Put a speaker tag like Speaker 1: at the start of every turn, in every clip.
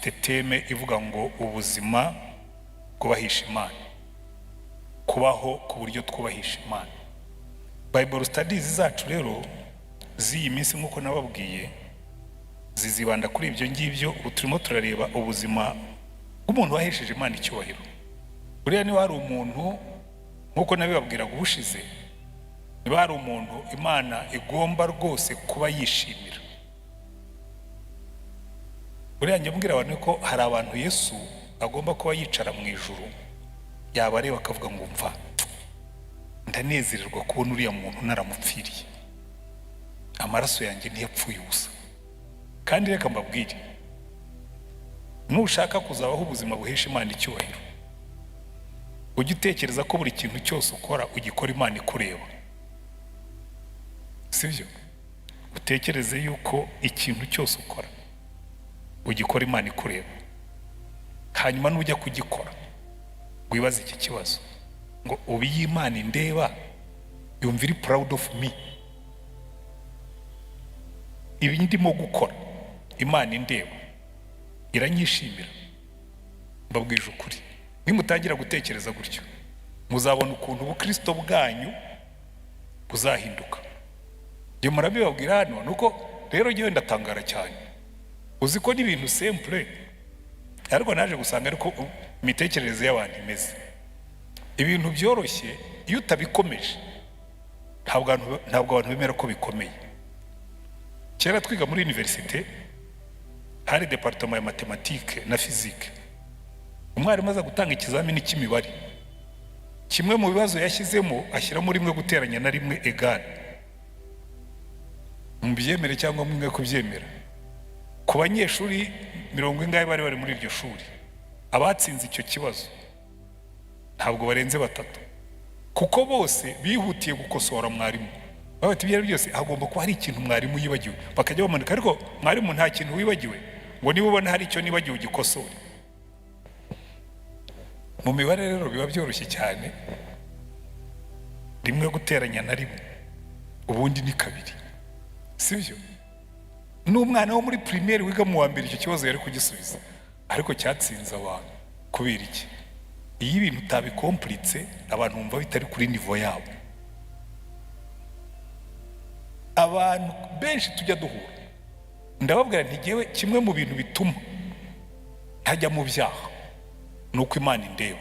Speaker 1: dufite teme ivuga ngo ubuzima bwubahisha Imana, kubaho ku buryo twubahisha Imana. Bible studies zacu rero z'iyi minsi nk'uko nababwiye zizibanda kuri ibyo ngibyo. Ubu turimo turareba ubuzima bw'umuntu wahesheje Imana icyubahiro. Buriya niba hari umuntu, nk'uko nabibabwiraga ubushize, niba hari umuntu Imana igomba rwose kuba yishimira, buriya njya mbwira abantu ko hari abantu Yesu agomba kuba yicara mu ijuru, yabareba akavuga ngo mva, ndanezererwa kubona uriya muntu naramupfiriye, amaraso yanjye ntiyapfuye ubusa. Kandi reka mbabwire, nushaka kuzabaho ubuzima buhesha Imana icyubahiro, ujye utekereza ko buri kintu cyose ukora ugikora Imana ikureba, sibyo? Utekereze yuko ikintu cyose ukora ugikora Imana ikureba. Hanyuma nujya kugikora wibaza iki kibazo ngo ubu iyi Imana indeba yumva iri proud of me, ibi ndimo gukora Imana indeba iranyishimira? Mbabwije ukuri, nimutangira gutekereza gutyo muzabona ukuntu ubukristo bwanyu buzahinduka. Njye murabibabwira hano nuko rero njyewe ndatangara cyane. Uzi ko n'ibintu simple, ariko naje gusanga ariko imitekerereze y'abantu imeze. Ibintu byoroshye iyo utabikomeje ntabwo abantu bemera ko bikomeye. Kera twiga muri universite hari departement ya mathématique na physique. Umwarimu aza gutanga ikizamini cy'imibare, kimwe mu bibazo yashyizemo ashyiramo rimwe guteranya na rimwe egal. Mubyemere cyangwa mwe kubyemera, ku banyeshuri 40 bari muri iryo shuri, abatsinze icyo kibazo ntabwo barenze 3, kuko bose bihutiye gukosora mwarimu. Babati byari byose hagomba kuba hari ikintu mwarimu yibagiwe, bakajya bamanika, ariko mwarimu nta kintu wibagiwe, ngo niba ubona hari icyo nibagiwe ugikosore. Mu mibare rero biba byoroshye cyane, rimwe guteranya na rimwe ubundi ni 2, sibyo? N'umwana wo muri primaire wiga mu wa mbere icyo kibazo yari kugisubiza, ariko cyatsinze abantu. Kubera iki? Iyo ibintu utabikomplitse abantu bumva bitari kuri niveau yabo. Abantu benshi tujya duhura, ndababwira nti ngewe kimwe mu bintu bituma ntajya mu byaha nuko Imana indeba.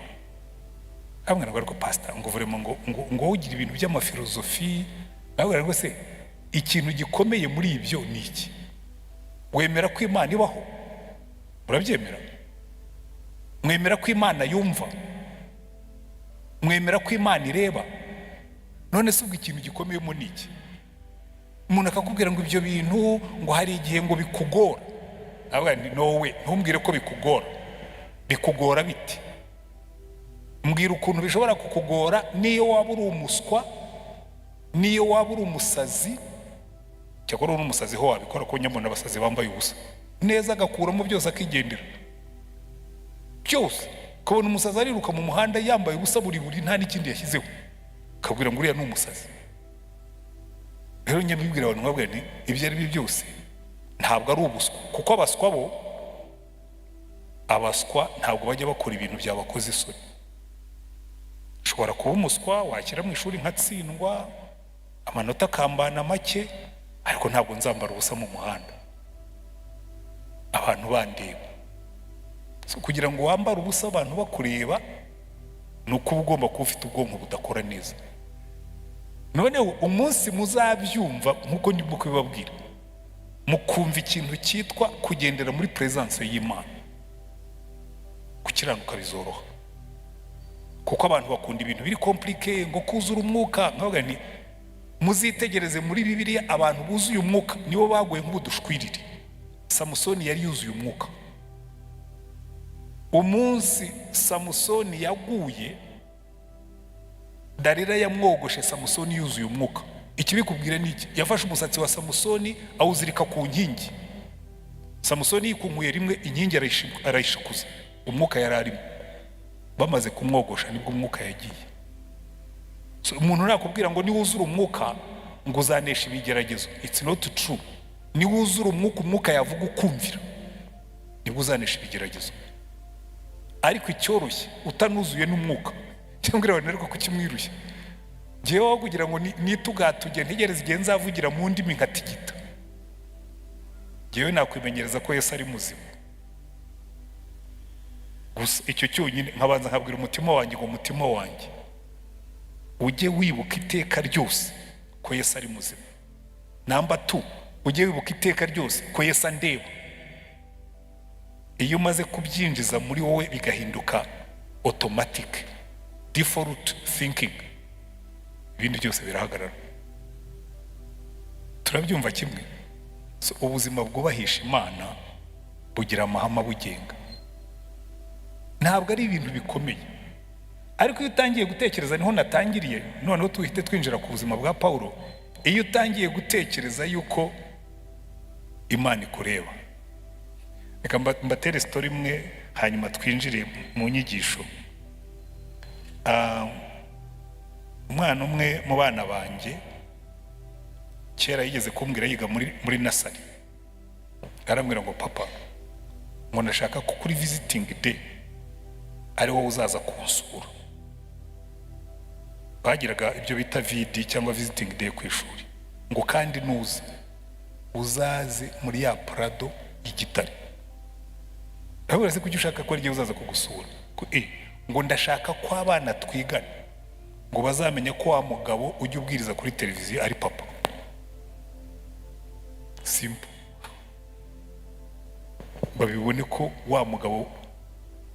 Speaker 1: Hamwe nabwo ariko pastor ngo vraiment ngo ugira ibintu by'amafilosofi, nabwo rero se ikintu gikomeye muri ibyo ni iki? Wemera ko Imana ibaho? Urabyemera? Mwemera ko Imana yumva? Mwemera ko Imana ireba? None se ubwo ikintu gikomeye mu niki? Umuntu akakubwira ngo ibyo bintu ngo hari igihe ngo bikugora. Nabwo ni nowe, ntumbwire ko bikugora. Bikugora biti? Mbwira ukuntu bishobora kukugora niyo waba uri umuswa, niyo waba uri umusazi. Cyakora uri umusazi ho wabikora, ko nyamuna abasazi bambaye ubusa neza agakuramo byose akigendera byose. Kubona umusazi ariruka mu muhanda yambaye ubusa buri nta n'ikindi yashyizeho, kabwira ngo uriya ni umusazi. Rero njye mbibwira abantu nkabwira nti ibyo ari byo byose ntabwo ari ubuswa, kuko abaswa ntabwo bajya bakora ibintu byabakoze isoni. Ushobora kuba umuswa wakira mu ishuri nkatsindwa, amanota akambana make, ariko ntabwo nzambara ubusa mu muhanda abantu bandeba. So kugira ngo wambare ubusa abantu bakureba, nuko ugomba kuba ufite ubwonko budakora neza. Noneho umunsi muzabyumva nkuko ndimo kubibabwira, mukumva ikintu cyitwa kugendera muri presence y'Imana, gukiranuka bizoroha. Kuko abantu bakunda ibintu biri compliqué, ngo kuzura umwuka. Nkavuga nti muzitegereze muri Bibiliya abantu buzuye umwuka nibo bagoye nk'ubudushwirire. Samusoni yari yuzuye umwuka. Umunsi Samusoni yaguye, Dalila yamwogoshe Samusoni yuzuye umwuka. Ikibikubwira niki? Yafashe umusatsi wa Samusoni awuzirika ku nkingi. Samusoni yikumuye rimwe, inkingi arayishikuza, umwuka yararimo. Bamaze kumwogosha nibwo umwuka yagiye. So umuntu nakubwira ngo niwuzura umwuka ngo uzanesha ibigeragezo, it's not true. Niwuzura umwuka, umwuka yavuga ukumvira. nibwo uzanesha ibigeragezo. Ariko icyoroshye utanuzuye n'umwuka cyangwa abantu ariko kukimwirushya, ngewe aho kugira ngo nitugatuge ntegereze igihe nzavugira mu ndimi nkatigita, ngewe nakwimenyereza ko Yesu ari muzima gusa. Icyo cyonyine nkabanza nkabwira umutima wanjye ngo umutima wanjye ujye wibuka iteka ryose ko Yesu ari muzima. Namba 2, ujye wibuka iteka ryose ko Yesu andeba. Iyo umaze kubyinjiza muri wowe bigahinduka automatic default thinking, ibindi byose birahagarara. Turabyumva kimwe? So, ubuzima bwubahisha Imana bugira amahame abugenga, ntabwo ari ibintu bikomeye. Ariko iyo utangiye gutekereza, niho natangiriye, noneho tuhite twinjira ku buzima bwa Pawulo. Iyo utangiye gutekereza yuko Imana ikureba, reka mbatere story imwe hanyuma twinjire mu nyigisho. Umwana umwe mu bana banjye kera yigeze kumbwira, yiga muri nasari, arambwira ngo papa, ngo ndashaka ko kuri visiting day ari wowe uzaza kunsura. Bagiraga ibyo bita VD cyangwa visiting day ku ishuri, ngo kandi nuze uzaze muri ya Prado y'Igitare. Ahubwo se kuki ushaka ko ari uzaza kugusura? Ngo ndashaka ko abana twigana ngo bazamenye ko wa mugabo ujya ubwiriza kuri televiziyo ari papa. Simple. Babibone ko wa mugabo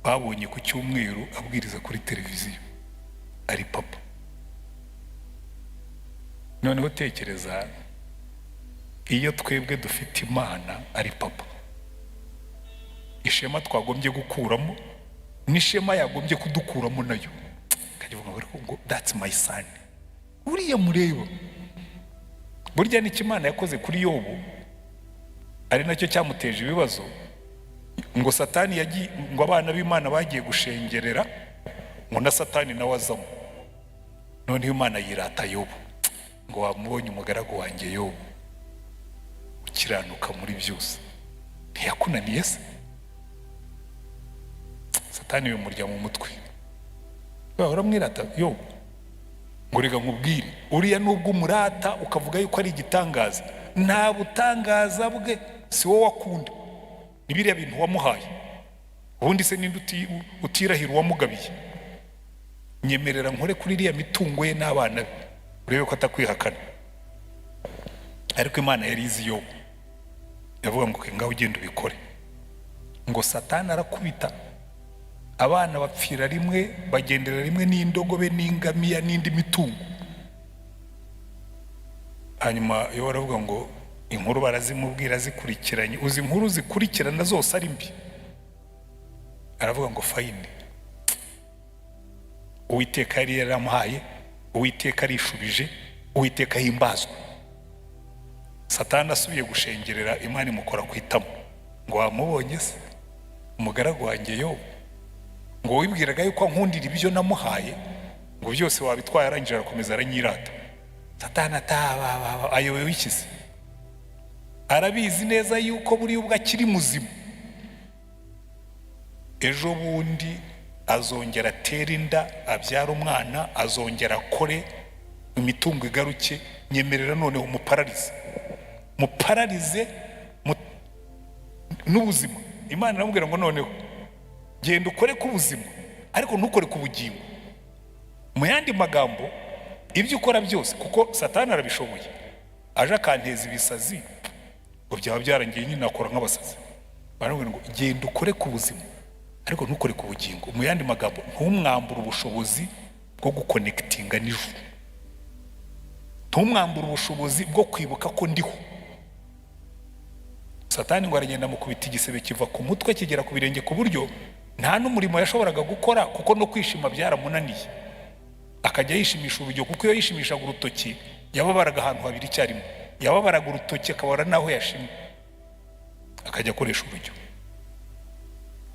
Speaker 1: babonye ku cyumweru abwiriza kuri televiziyo ari papa. Noneho tekereza, iyo twebwe dufite Imana ari papa, ishema twagombye gukuramo n'ishema yagombye kudukuramo nayo. Kagivuga ngo that's my son. Uriya mureba, burya ni Imana yakoze kuri Yobu ari nacyo cyamuteje ibibazo. Ngo Satani yagiye, ngo abana b'Imana bagiye gushengerera, ngo na Satani nawe azamo. Noneho Imana yirata Yobu ngo wamubonye umugaragu wanjye Yobu ukiranuka muri byose, ntiyakunaniye se? Satani bimurya mu mutwe, uramwirata Yobu. Ngo reka nkubwire, uriya nubwo umurata ukavuga yuko ari igitangaza, nta butangaza bwe si wowe wakunda, ni biriya bintu wamuhaye. Ubundi se ninde utirahira uwamugabiye? Nyemerera nkore kuri iriya mitungo ye n'abana be, urebe ko atakwihakana. Ariko Imana yari izi Yobu, yavuga ngo ngaho ugenda ubikore. Ngo Satani arakubita, abana bapfira rimwe, bagendera rimwe n'indogobe n'ingamiya n'indi mitungo. Hanyuma yo baravuga ngo inkuru barazimubwira zikurikiranye, uzi inkuru zikurikirana zose ari mbi. Aravuga ngo fayine, Uwiteka yari yaramuhaye, Uwiteka arishubije, Uwiteka himbazwa. Satani asubiye gushengerera, Imana imukora ku itama ngo wamubonye se umugaragu wanjye Yobu, ngo wibwiraga yuko nkundira ibyo namuhaye, ngo byose wabitwaye, arangije arakomeza aranyirata. Satani ataba ayobewe ikize, arabizi neza yuko buri ubwo akiri muzima, ejo bundi azongera atera inda, abyara umwana, azongera akore, imitungo igaruke. Nyemerera noneho mupararize n'ubuzima. Imana iramubwira ngo noneho genda ukore ku buzima, ariko ntukore ku bugingo. Mu yandi magambo, ibyo ukora byose, kuko Satani arabishoboye, aje akanteza ibisazi, ngo byaba byarangiye nyine akora nk'abasazi. Baramubwira ngo genda ukore ku buzima, ariko ntukore ku bugingo. Mu yandi magambo, ntumwambure ubushobozi bwo gukonekitinga n'ijuru, ntumwambure ubushobozi bwo kwibuka ko ndiho. Satani ngo aragenda mukubita igisebe kiva ku mutwe kigera ku birenge, ku buryo nta n'umurimo yashoboraga gukora, kuko no kwishima byaramunaniye. Akajya yishimisha urujyo, kuko iyo yishimishaga urutoki yababaraga ahantu habiri icyarimwe. Yababaraga urutoki akabara naho yashimye, akajya akoresha urujyo.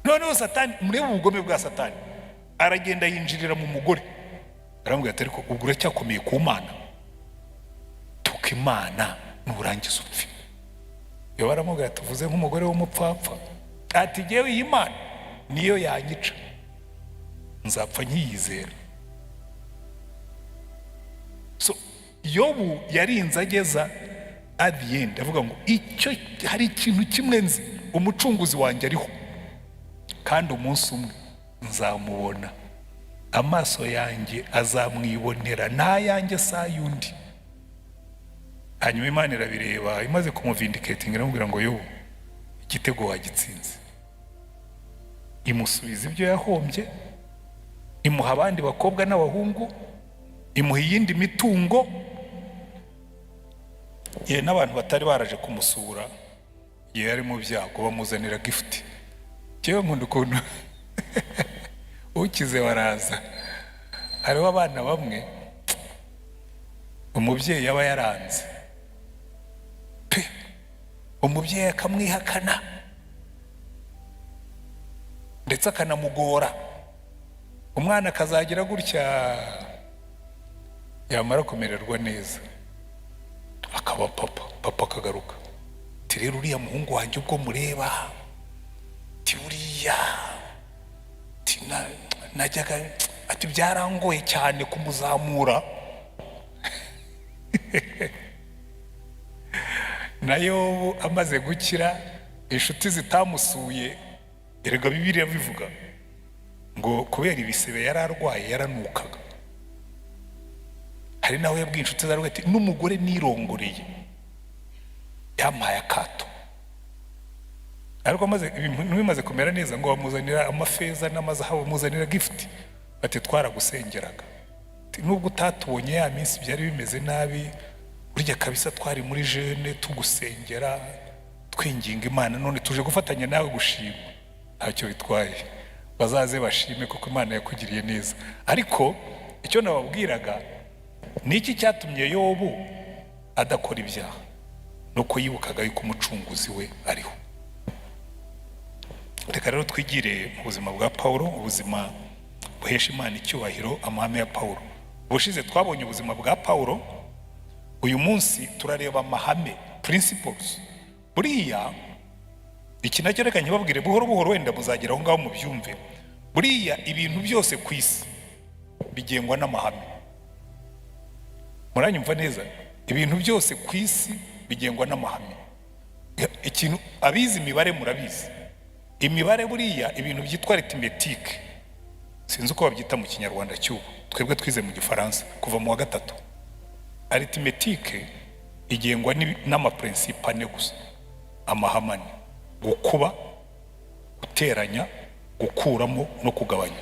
Speaker 1: Noneho Satani, murebe ubugome bwa Satani, aragenda yinjirira mu mugore, aramubwira ati ariko ubwo uracyakomeye ku Mana, tuka Imana nurangiza upfe. Yo baramubwira ati uvuze nk'umugore w'umupfapfa, ati jyewe iyi Imana niyo yanyica nzapfa nkiyizera. So Yobu yarinze ageza at the end avuga ngo icyo hari ikintu kimwe nzi, umucunguzi wanjye ariho kandi umunsi umwe nzamubona, amaso yanjye azamwibonera n'ayanjye saa yundi. Hanyuma Imana irabireba, imaze kumuvindikatinga iramubwira ngo Yobu igitego wagitsinze, imusubiza ibyo yahombye, imuha abandi bakobwa n'abahungu, imuha iyindi mitungo, ye n'abantu batari baraje kumusura ye yari mu byago bamuzanira gift. Cyewe nkunda ukuntu ukize waraza, hariho abana bamwe umubyeyi yaba yaranze pe, umubyeyi akamwihakana ndetse akanamugora, umwana akazagira gutya, yamara kumererwa neza akaba papa akagaruka ati rero uriya muhungu wanjye ubwo mureba ati uriya najyaga ati byarangoye cyane kumuzamura. Nayo amaze gukira, inshuti zitamusuye, erega Bibiliya bivuga ngo kubera ibisebe yari arwaye yaranukaga. Hari nawe yabwiye inshuti zawe ati n'umugore nirongoreye yampaye akato. Ariko amaze ibintu bimaze kumera neza ngo bamuzanira amafeza n'amazahabu, bamuzanira gift, bati twaragusengeraga, nubwo utatubonye ya minsi byari bimeze nabi, burya kabisa twari muri jeune tugusengera twinginga Imana, none tuje gufatanya nawe gushima. Ntacyo bitwaye, bazaze bashime kuko Imana yakugiriye neza. Ariko icyo nababwiraga niki cyatumye Yobu adakora ibyaha, nuko yibukaga yuko umucunguzi we ariho. Reka rero twigire mu buzima bwa Pawulo, ubuzima buhesha Imana icyubahiro, amahame ya Pawulo. Ubushize twabonye ubuzima bwa Pawulo, uyu munsi turareba amahame, principles. Buriya iki nacyo reka nkibabwire buhoro buhoro, wenda muzagera aho ngaho mubyumve. Buriya ibintu byose ku isi bigengwa n'amahame. Muranyumva neza? Ibintu byose ku isi bigengwa n'amahame. Ikintu abizi imibare murabizi, imibare buriya ibintu byitwa arithmetique, sinzi uko babyita mu kinyarwanda cy'ubu, twebwe twize mu gifaransa kuva mu wa gatatu. Arithmetique igengwa n'amaprincipe ane gusa, amahamane: gukuba, guteranya, gukuramo no kugabanya.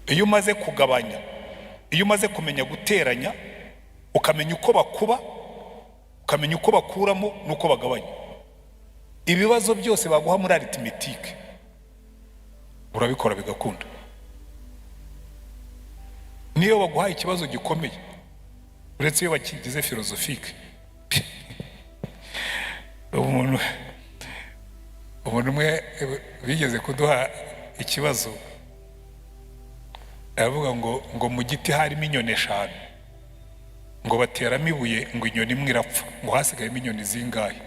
Speaker 1: Iyo umaze kugabanya, iyo umaze kumenya guteranya, ukamenya uko bakuba, ukamenya uko bakuramo nuko bagabanya, ibibazo byose baguha muri arithmetique urabikora bigakunda. Niyo baguha ikibazo gikomeye, uretse iyo bakigize philosophique, umuntu umwe bigeze kuduha ikibazo, aravuga ngo mu giti harimo inyoni eshanu, ngo bateramo ibuye ngo inyoni imwe irapfa, ngo hasigayemo inyoni zingahe?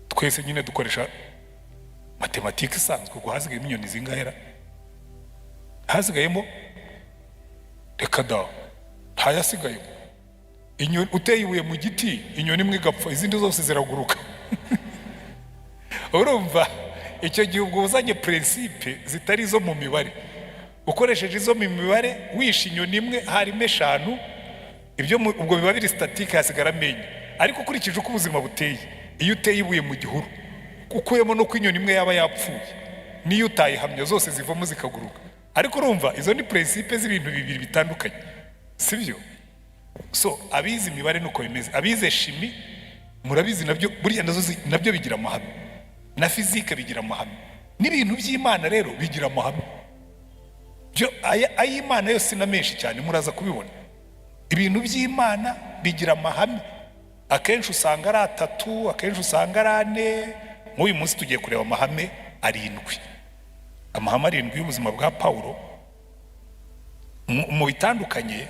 Speaker 1: Twese nyine dukoresha matematike isanzwe, ngo hasigayemo inyoni zingahe? Hasigayemo, reka da, ntayasigayemo. Inyoni uteye ibuye mu giti, inyoni imwe igapfa, izindi zose ziraguruka. Urumva icyo gihe ubwo uzanye principe zitari zo mu mibare, ukoresheje izo mu mibare wishe inyoni imwe harimo eshanu, ibyo ubwo biba biri statique, hasigara amenyo. Ariko ukurikije uko ubuzima buteye, iyo uteye ibuye mu gihuru ukuyemo no kwinyoni imwe yaba yapfuye, niyo utayihamya zose zivamo zikaguruka. Ariko urumva izo ni principe z'ibintu bibiri bitandukanye, sibyo? So abizi imibare nuko bimeze, abize shimi murabizi nabyo buriya nazo nabyo bigira amahame, na physique bigira amahame, n'ibintu by'Imana rero bigira amahame. Byo ay'Imana yose na menshi cyane muraza kubibona. Ibintu by'Imana bigira amahame, akenshi usanga ari atatu, akenshi usanga ari ane. Nk'uyu munsi tugiye kureba amahame arindwi, amahame arindwi y'ubuzima bwa Pawulo mu bitandukanye.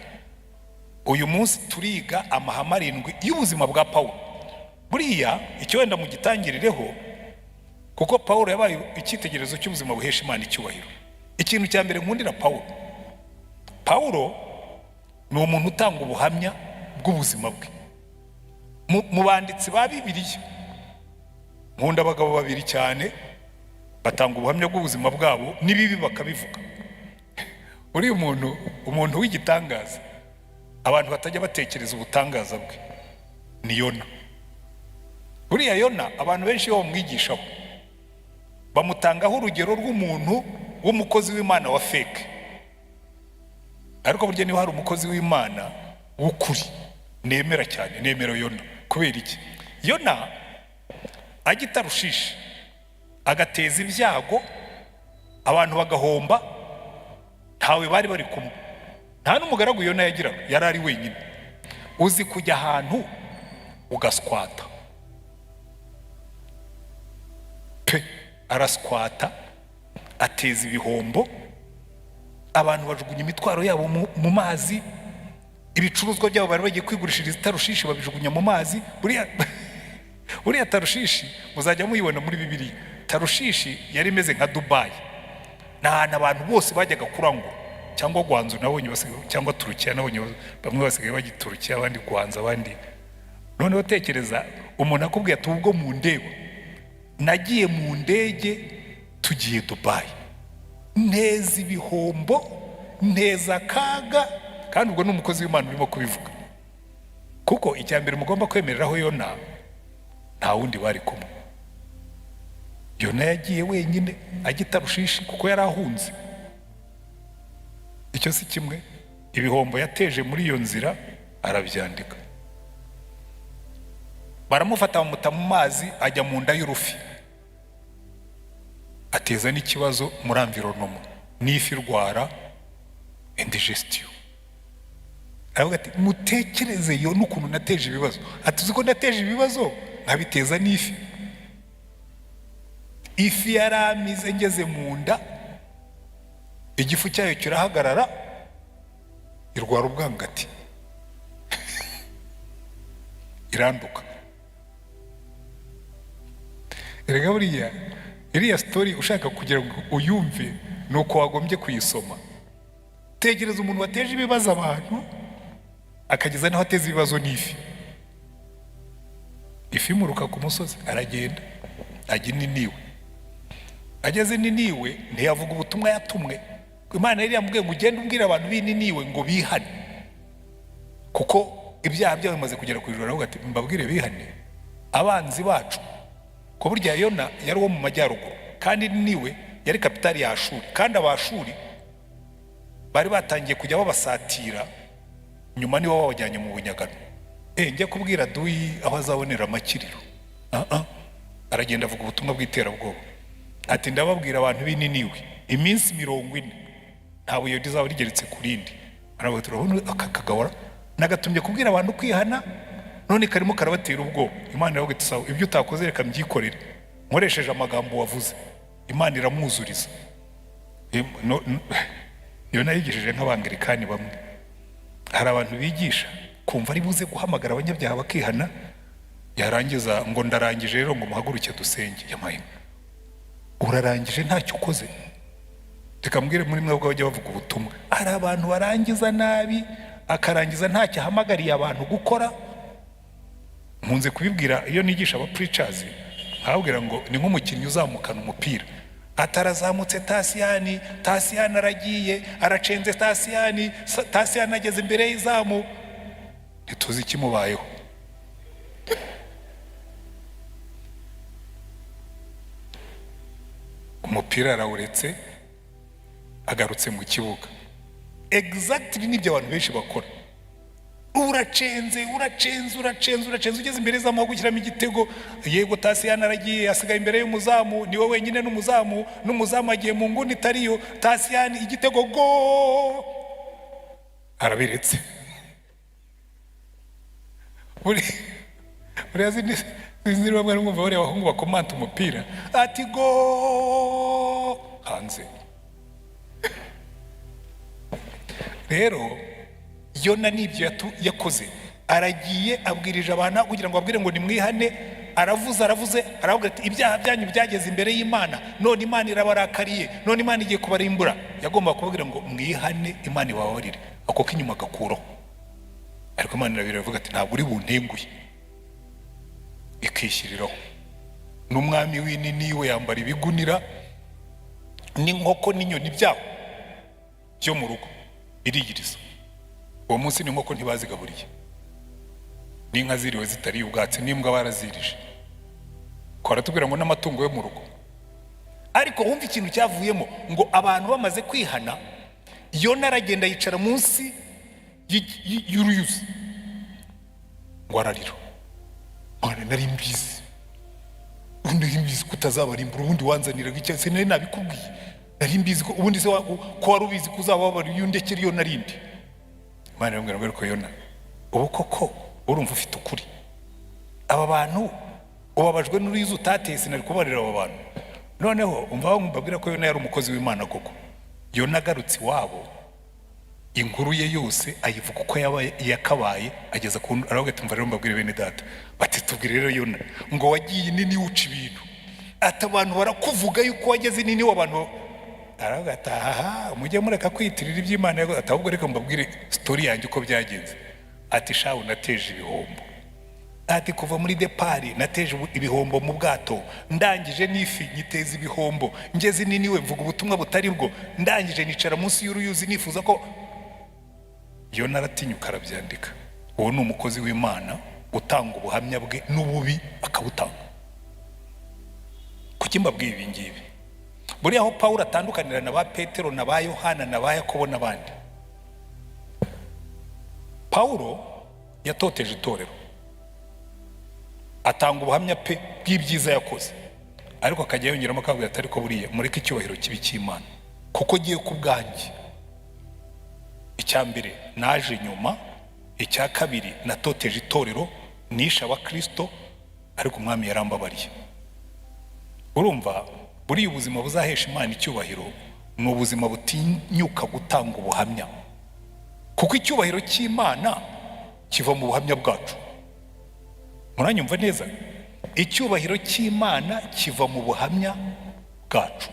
Speaker 1: Uyu munsi turiga amahame arindwi y'ubuzima bwa Pawulo. Buriya icyo wenda mu gitangirireho, kuko Pawulo yabaye icyitegererezo cy'ubuzima buhesha Imana icyubahiro. Ikintu cya mbere nkundira Pawulo ni umuntu utanga ubuhamya bw'ubuzima bwe. Mu banditsi ba Bibiliya nkunda abagabo babiri cyane batanga ubuhamya bw'ubuzima bwabo n'ibibi bakabivuga. Uri umuntu w'igitangaza abantu batajya batekereza ubutangaza bwe ni Yona. Uriya Yona abantu benshi bamwigishaho bamutangaho urugero rw'umuntu w'umukozi w'Imana wa fake, ariko burya niba hari umukozi w'Imana w'ukuri nemera cyane, nemera Yona. Kubera iki? Yona agita Rushishi agateza ibyago abantu bagahomba, ntawe bari kumwe, nta n'umugaragu Yona yagiraga, yari ari wenyine. Uzi kujya ahantu ugaswata pe, araswata ateza ibihombo, abantu bajugunya imitwaro yabo mu mazi, ibicuruzwa byabo bari bagiye kwigurishiriza Tarushishi babijugunya mu mazi. Buriya Tarushishi muzajya muyibona muri Bibiliya. Tarushishi yari imeze nka Dubai, ni ahantu abantu bose bajyaga kurangura, cyangwa Gwanzu nabonye basigaye, cyangwa Turukiya nabonye bamwe basigaye bagiturukiya abandi Gwanzu abandi. Noneho tekereza umuntu akubwiye ati ubwo mu ndeba nagiye mu ndege tugiye Dubai, nteza ibihombo, nteza akaga, kandi ubwo ni umukozi w'Imana urimo kubivuga. Kuko icya mbere mugomba kwemereraho Yona nta wundi bari kumwe. Yona yagiye wenyine agita Rushishi kuko yari ahunze. Icyo si kimwe, ibihombo yateje muri iyo nzira arabyandika. Baramufata bamuta mu mazi ajya mu nda y'urufi, ateza n'ikibazo muri environnement, n'ifi rwara indigestion. Aravuga ati mutekereze yo n'ukuntu nateje ibibazo. Ati uzi ko nateje ibibazo nkabiteza n'ifi. Ifi yaramize ngeze mu nda, igifu cyayo kirahagarara, irwara ubwangati iranduka. Erega buriya iriya story ushaka kugira ngo uyumve nuko wagombye kuyisoma. Tegereza umuntu wateje ibibazo abantu akageza naho ateza ibibazo n'ifi. Ifi muruka ku musozi aragenda ajya Niniwe. Ageze Niniwe ntiyavuga ubutumwa yatumwe. Imana yari yamubwiye ngo ugende umbwire abantu b'Niniwe ngo bihane, kuko ibyaha byabo bimaze kugera ku ijuru. Aravuga ati mbabwire bihane abanzi bacu. Ko burya Yona yari uwo mu majyaruguru, kandi Niniwe yari kapitali ya Ashuri, kandi Abashuri bari batangiye kujya babasatira, nyuma nibo babajyanye mu bunyagano. Njye kubwira Duyi aho azabonera amakiriro. Aragenda avuga ubutumwa bw'iterabwoba ati ndababwira abantu b'Niniwe iminsi 40 nta buye rizaba rigeretse ku rindi. Aravuga turabona akakagawara nagatumye kubwira abantu kwihana, none karimo karabatera ubwoba. Imana iravuga iti sawa, ibyo utakoze reka mbyikorere. Nkoresheje amagambo wavuze, Imana iramwuzuriza. Yona yigishije nk'abangilikani bamwe. Hari abantu bigisha kumva ari buze guhamagara abanyabyaha bakihana, yarangiza ngo ndarangije rero ngo muhaguruke dusenge. Yamaye urarangije ntacyo ukoze. Reka mbwire muri mwebwe bajya bavuga ubutumwa, hari abantu barangiza nabi, akarangiza ntacyo ahamagariye abantu gukora. Nkunze kubibwira iyo nigisha aba preachers, nkabwira ngo ni nk'umukinnyi uzamukana umupira, atarazamutse Tasiyani aragiye aracenze Tasiyani ageze imbere y'izamu, ntituzi ikimubayeho. Umupira arawuretse agarutse mu kibuga. Exactly nibyo abantu benshi bakora. Uracenze ugeze imbere y'izamu gushyiramo igitego. Yego Tasiyani aragiye asigaye imbere y'umuzamu, niwe wenyine n'umuzamu agiye mu nguni itariyo. Tasiyani igitego go arabiretse. Buriya zindi bamwe mwumva bariya abahungu bakomanta umupira ati go hanze. Rero Yona nibyo yakoze, aragiye abwirije abantu kugira ngo abwire ngo nimwihane, aravuze aravuga ati ibyaha byanyu byageze imbere y'Imana, none Imana irabarakariye, none Imana igiye kubarimbura. Yagomba kubabwira ngo mwihane, Imana ibabarire, ako k'inyuma gakuraho. Ariko Imana iravuga ati ntabwo uri buntenguye, ikishyiriraho. N'umwami w'inini we yambara ibigunira n'inkoko n'inyoni byaho byo mu rugo iriyiriza. Uwo munsi n'inkoko ntibazigaburiye, n'inka ziriwe zitariye ubwatsi, n'imbwa barazirije. Ko aratubwira ngo n'amatungo yo mu rugo. Ariko wumva ikintu cyavuyemo, ngo abantu bamaze kwihana, Yona aragenda yicara munsi y'uruyuzi ngo ararira. Mana nari mbizi kutazabarimbura, ubundi wanzaniraga icyo se nari nabikubwiye, nari mbizi ko ubundi se ko wari ubizi kuzababara yundekera iyo narindi. Imana iramubwira ngo ko Yona, ubu koko urumva ufite ukuri, aba bantu ubabajwe n'uruyuzi utateye, sinari kubarira aba bantu. Noneho umva aho mbabwira ko Yona yari umukozi w'Imana koko. Yona agarutse iwabo, inkuru ye yose ayivuga uko yakabaye, ageza ku aravuga ati mva rero mbabwire bene data, bati tubwire rero Yona ngo wagiye nini uca ibintu, ati abantu barakuvuga yuko wageze nini w'abantu. Aravuga ati aha mujye mureka kwitirira iby'Imana, ati ahubwo reka mbabwire story yanjye uko byagenze. Ati shawu nateje ibihombo, ati kuva muri depari nateje ibihombo mu bwato, ndangije n'ifi nyiteza ibihombo, ngeze nini we mvuga ubutumwa butari bwo, ndangije nicara munsi y'uruyuzi nifuza ko. Yona aratinyuka arabyandika. Uwo ni umukozi w'Imana utanga ubuhamya bwe n'ububi akabutanga. Kuki mbabwiye ibi ngibi? Buriya aho Pawulo atandukanira na ba Petero na ba Yohana na ba Yakobo n'abandi, Pawulo yatoteje itorero, atanga ubuhamya pe bw'ibyiza yakoze, ariko akajya yongeramo akavuga ati ariko buriya mureke icyubahiro kibi cy'Imana, kuko giye kubwanjye. Icya mbere naje nyuma, icya kabiri natoteje itorero, nishe abakristo, ariko umwami yarambabariye. Urumva buriya ubuzima buzahesha Imana icyubahiro ni ubuzima butinyuka gutanga ubuhamya, kuko icyubahiro cy'Imana kiva mu buhamya bwacu. Muranyumva neza? Icyubahiro cy'Imana kiva mu buhamya bwacu.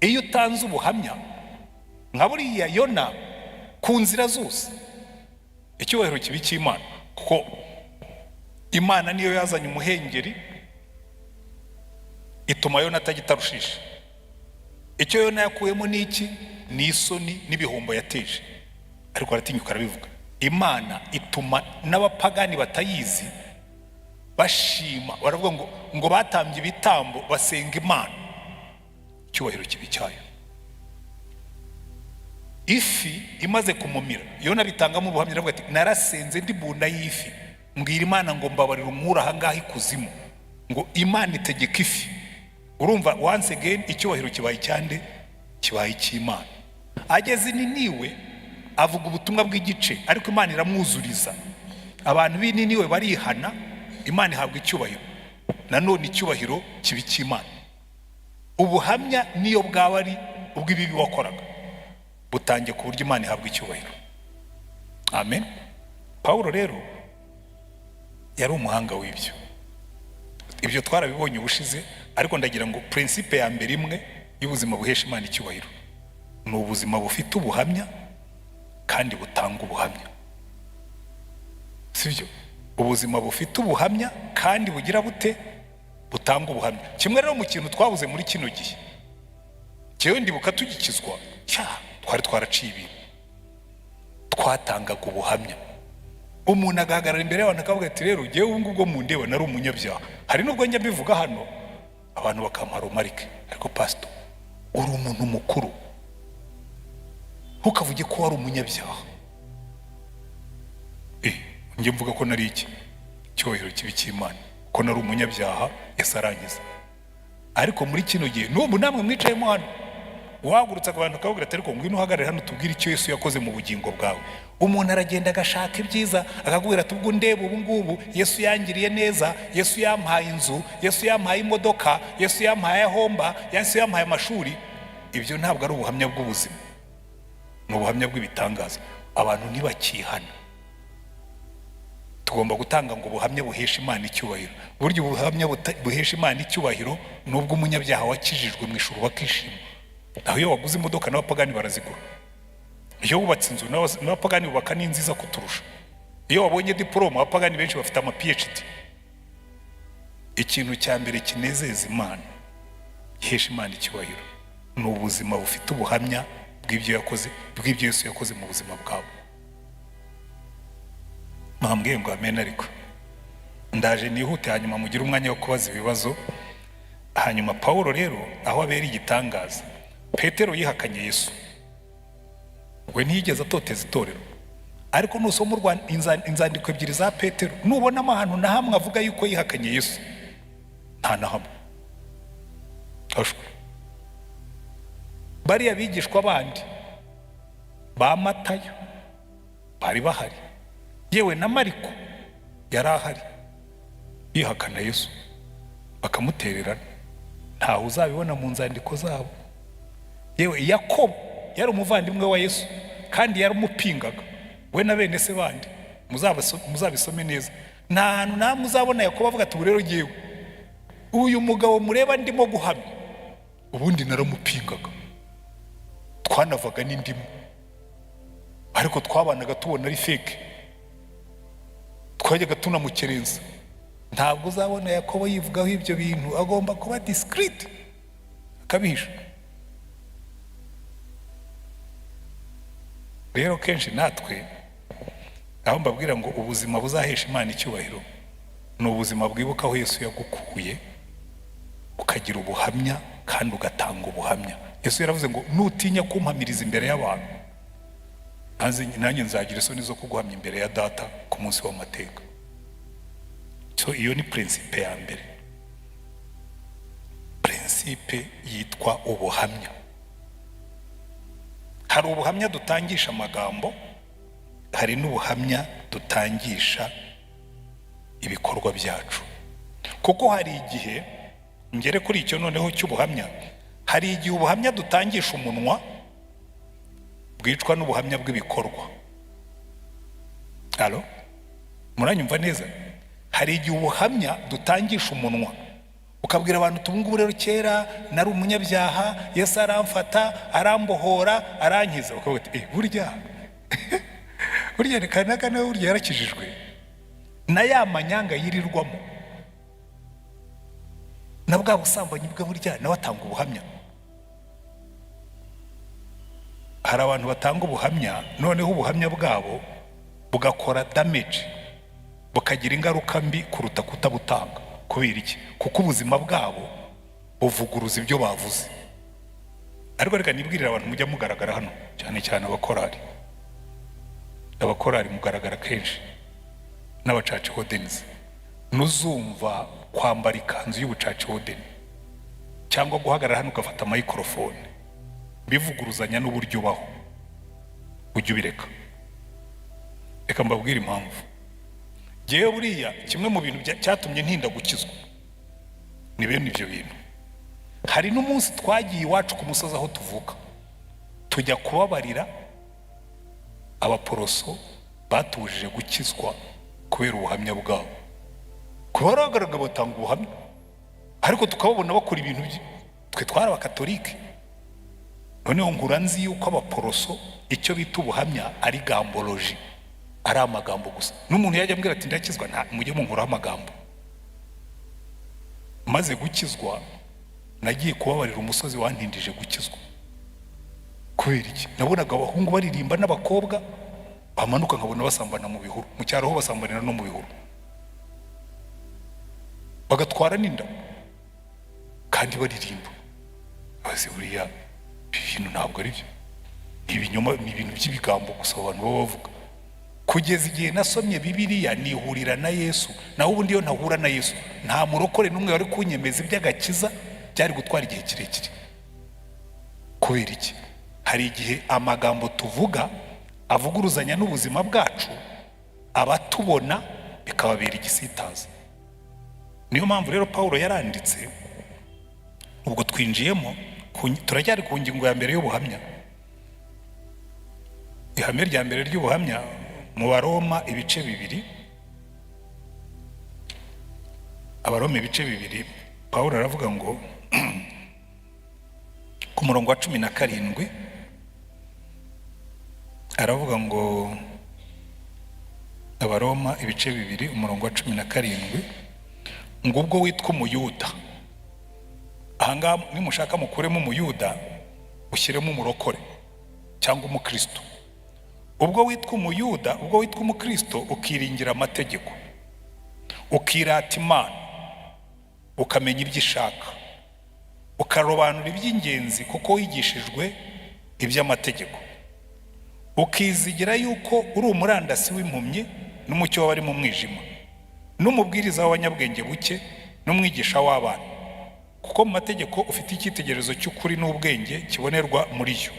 Speaker 1: Iyo utanze ubuhamya nka buriya Yona ku nzira zose, icyubahiro kibi cy'Imana, kuko Imana niyo yazanye umuhengeri ituma Yona atagitarushisha. Icyo Yona yakuyemo ni iki? Ni isoni n'ibihombo yateje, ariko aratinyuka arabivuga. Imana ituma n'abapagani batayizi bashima, baravuga ngo batambye ibitambo basenga Imana. Icyubahiro kibi cyayo. Ifi imaze kumumira, Yona bitangamo ubuhamya, aravuga ati narasenze ndi bunda y'ifi, mbwira Imana ngo mbabarira umwura ahangaha ikuzimu, ngo Imana itegeka ifi. Urumva once again icyubahiro kibaye cyande, kibaye cy'Imana. Ageze Niniwe avuga ubutumwa bw'igice, ariko Imana iramwuzuriza. Abantu b'Niniwe barihana, Imana ihabwa icyubahiro. Nanone icyubahiro kibi cy'Imana. Ubuhamya niyo bwaba ari ubw'ibibi wakoraga, butangiye ku buryo Imana ihabwa icyubahiro. Amen. Pawulo rero yari umuhanga w'ibyo. Ibyo twarabibonye ubushize, ariko ndagira ngo principe ya mbere imwe y'ubuzima buhesha Imana icyubahiro ni ubuzima bufite ubuhamya kandi butanga ubuhamya. Sibyo? Ubuzima bufite ubuhamya kandi bugira bute? Butanga ubuhamya. Kimwe rero mu kintu twabuze muri kino gihe, cyewe ndibuka tugikizwa, twari twaraciye ibintu, twatangaga ubuhamya. Umuntu agahagarara imbere y'abantu akavuga ati rero jyewe ubu ngubwo mundeba nari umunyabyaha. Hari nubwo njya mbivuga hano abantu bakampara umarike, ariko pastor uri umuntu mukuru, ntukavuge ko wari umunyabyaha. Njye mvuga ko nari iki? Icyubahiro kibi cy'Imana, ko nari umunyabyaha, Yesu arangiza. Ariko muri kino gihe n'ubu namwe mwicayemo hano, wahagurutse abantu akababwira ati ariko ngwino uhagarare hano tubwire icyo Yesu yakoze mu bugingo bwawe. Umuntu aragenda agashaka ibyiza, akakubwira ati ubwo ndeba ubu ngubu Yesu yangiriye neza, Yesu yampaye inzu, Yesu yampaye imodoka, Yesu yampaye ahomba, Yesu yampaye amashuri. Ibyo ntabwo ari ubuhamya bw'ubuzima, ni ubuhamya bw'ibitangaza. Abantu ntibakihana. tugomba gutanga ngo ubuhamya buhesha Imana icyubahiro. Buryo ubuhamya buhesha Imana icyubahiro nubwo umunyabyaha wakijijwe mu ijuru bakishima. Aho iyo waguze imodoka n'abapagani barazigura, iyo wubatse inzu n'abapagani bubaka ni nziza kuturusha, iyo wabonye diploma abapagani benshi bafite ama PhD. Ikintu cya mbere kinezeza Imana, gihesha Imana icyubahiro, ni ubuzima bufite ubuhamya bw'ibyo yakoze, bw'ibyo Yesu yakoze mu buzima bwabo. Mwambwiye ngo amen. Ariko ndaje nihute hanyuma mugire umwanya wo kubaza ibibazo. Hanyuma Paulo rero aho abera igitangaza, Petero yihakanye Yesu, we ntiyigeze atoteza itorero. Ariko nusoma inzandiko ebyiri za Petero, nubonamo ahantu na hamwe avuga yuko yihakanye Yesu, nta na hamwe. Bariya bigishwa bandi ba Matayo bari bahari, yewe na Mariko yari ahari, yihakana Yesu bakamutererana. Ntawe uzabibona mu nzandiko zabo. Yewe Yakobo yari umuvandimwe wa Yesu kandi yaramupingaga, we na bene se bandi. Muzabisome neza, nta hantu namwe uzabona Yakobo avuga ati rero yewe uyu mugabo mureba ndimo guhamya, ubundi naramupingaga, twanavaga n'indimo, ariko twabanaga tubona ari fake, twajyaga tunamukerenza. Ntabwo uzabona Yakobo yivugaho ibyo bintu, agomba kuba discreet, akabihisha. Rero kenshi natwe aho mbabwira ngo ubuzima buzahesha Imana icyubahiro ni ubuzima bwibuka aho Yesu yagukuye, ukagira ubuhamya kandi ugatanga ubuhamya. Yesu yaravuze ngo nutinya kumpamiriza imbere y'abantu, nanjye nzagira isoni zo kuguhamya imbere ya Data ku munsi w'amateka. So iyo ni principe ya mbere. Principe yitwa ubuhamya. Hari ubuhamya dutangisha amagambo, hari n'ubuhamya dutangisha ibikorwa byacu. Kuko hari igihe, ngere kuri icyo noneho cy'ubuhamya, hari igihe ubuhamya dutangisha umunwa bwicwa n'ubuhamya bw'ibikorwa. Alo, muranyumva neza? Hari igihe ubuhamya dutangisha umunwa ukabwira abantu tubungubu rero kera nari umunyabyaha, Yesu aramfata, arambohora, arankiza. Ukavuga ati burya ni kanaka nawe burya yarakijijwe. Na ya manyanga yirirwamo, na bwa busambanyi bwe burya nawe atanga ubuhamya. Hari abantu batanga ubuhamya, noneho ubuhamya bwabo bugakora damage, bukagira ingaruka mbi kuruta kutabutanga. Kubera iki? Kuko ubuzima bwabo buvuguruza ibyo bavuze. Ariko reka nibwirira abantu mujya mugaragara hano, cyane cyane abakorari mugaragara kenshi, n'abacaci hodenizi. Nuzumva kwambara ikanzu y'ubucaci hodeni cyangwa guhagarara hano ugafata microphone bivuguruzanya n'uburyo ubaho, ujye ubireka. Reka mbabwire impamvu. Jewe buriya kimwe mu bintu cyatumye ntinda gukizwa ni bene ibyo bintu. Hari n'umunsi twagiye iwacu ku musozi aho tuvuka, tujya kubabarira abaporoso batubujije gukizwa kubera ubuhamya bwabo. Kubaragaragara batanga ubuhamya, ariko tukababona bakora ibintu twe twari abakatolike. Noneho nkura nzi yuko abaporoso icyo bita ubuhamya ari gamboloji, ari amagambo gusa. N'umuntu yajya ambwira ati ndakizwa, nta mujye munkuraho amagambo. Maze gukizwa nagiye kubabarira umusozi wantindije gukizwa. Kubera iki? Nabonaga abahungu baririmba n'abakobwa bamanuka, nkabona basambana mu bihuru, mu cyaro ho basambanira no mu bihuru, bagatwara n'inda kandi baririmba. Abazi buriya ibintu ntabwo ari byo, ni ibinyoma, ni ibintu by'ibigambo gusa abantu baba bavuga. Kugeza igihe nasomye Bibiliya nihurira na Yesu, naho ubundi iyo ntahura na Yesu nta murokore n'umwe wari kunyemeza iby'agakiza, byari gutwara igihe kirekire. Kubera iki? Hari igihe amagambo tuvuga avuguruzanya n'ubuzima bwacu, abatubona bikababera igisitaza. Niyo mpamvu rero Paulo yaranditse, ubwo twinjiyemo, turacyari ku ngingo ya mbere y'ubuhamya. Ihame rya mbere ry'ubuhamya mu Baroma ibice 2, Abaroma ibice bibiri, Pawulo aravuga ngo ku murongo wa 17 aravuga ngo, Abaroma ibice bibiri umurongo wa 17, ngo ubwo witwa umuyuda, ahangaha nimushaka mukuremo umuyuda ushyiremo umurokore cyangwa umukristo. Ubwo witwa umuyuda, ubwo witwa umukristo, ukiringira amategeko, ukirata Imana, ukamenya ibyo ishaka, ukarobanura iby'ingenzi kuko wigishijwe iby'amategeko, ukizigira yuko uri umurandasi w'impumyi n'umucyo w'abari mu mwijima, n'umubwiriza w'abanyabwenge buke n'umwigisha w'abana, kuko mu mategeko ufite icyitegererezo cy'ukuri n'ubwenge kibonerwa muri yo.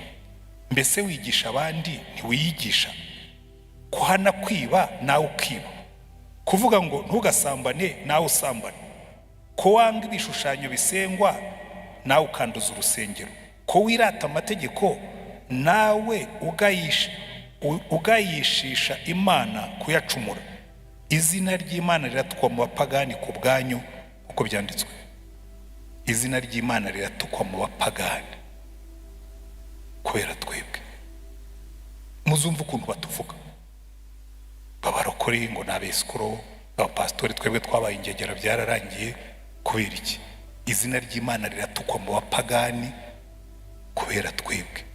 Speaker 1: Mbese wigisha abandi ntiwiyigisha? Kuhana kwiba nawe ukiba, kuvuga ngo ntugasambane nawe usambana, ko wanga ibishushanyo bisengwa nawe ukanduza urusengero, ko wirata amategeko nawe ugayishisha Imana kuyacumura. Izina ry'Imana riratukwa mu bapagani ku bwanyu, uko byanditswe. Izina ry'Imana riratukwa mu bapagani kubera twebwe. Muzumva ukuntu batuvuga, babarokore ngo n'abesikoro, abapasitori twebwe twabaye ingegera byararangiye. Kubera iki? Izina ry'Imana riratukwa mu bapagani kubera twebwe.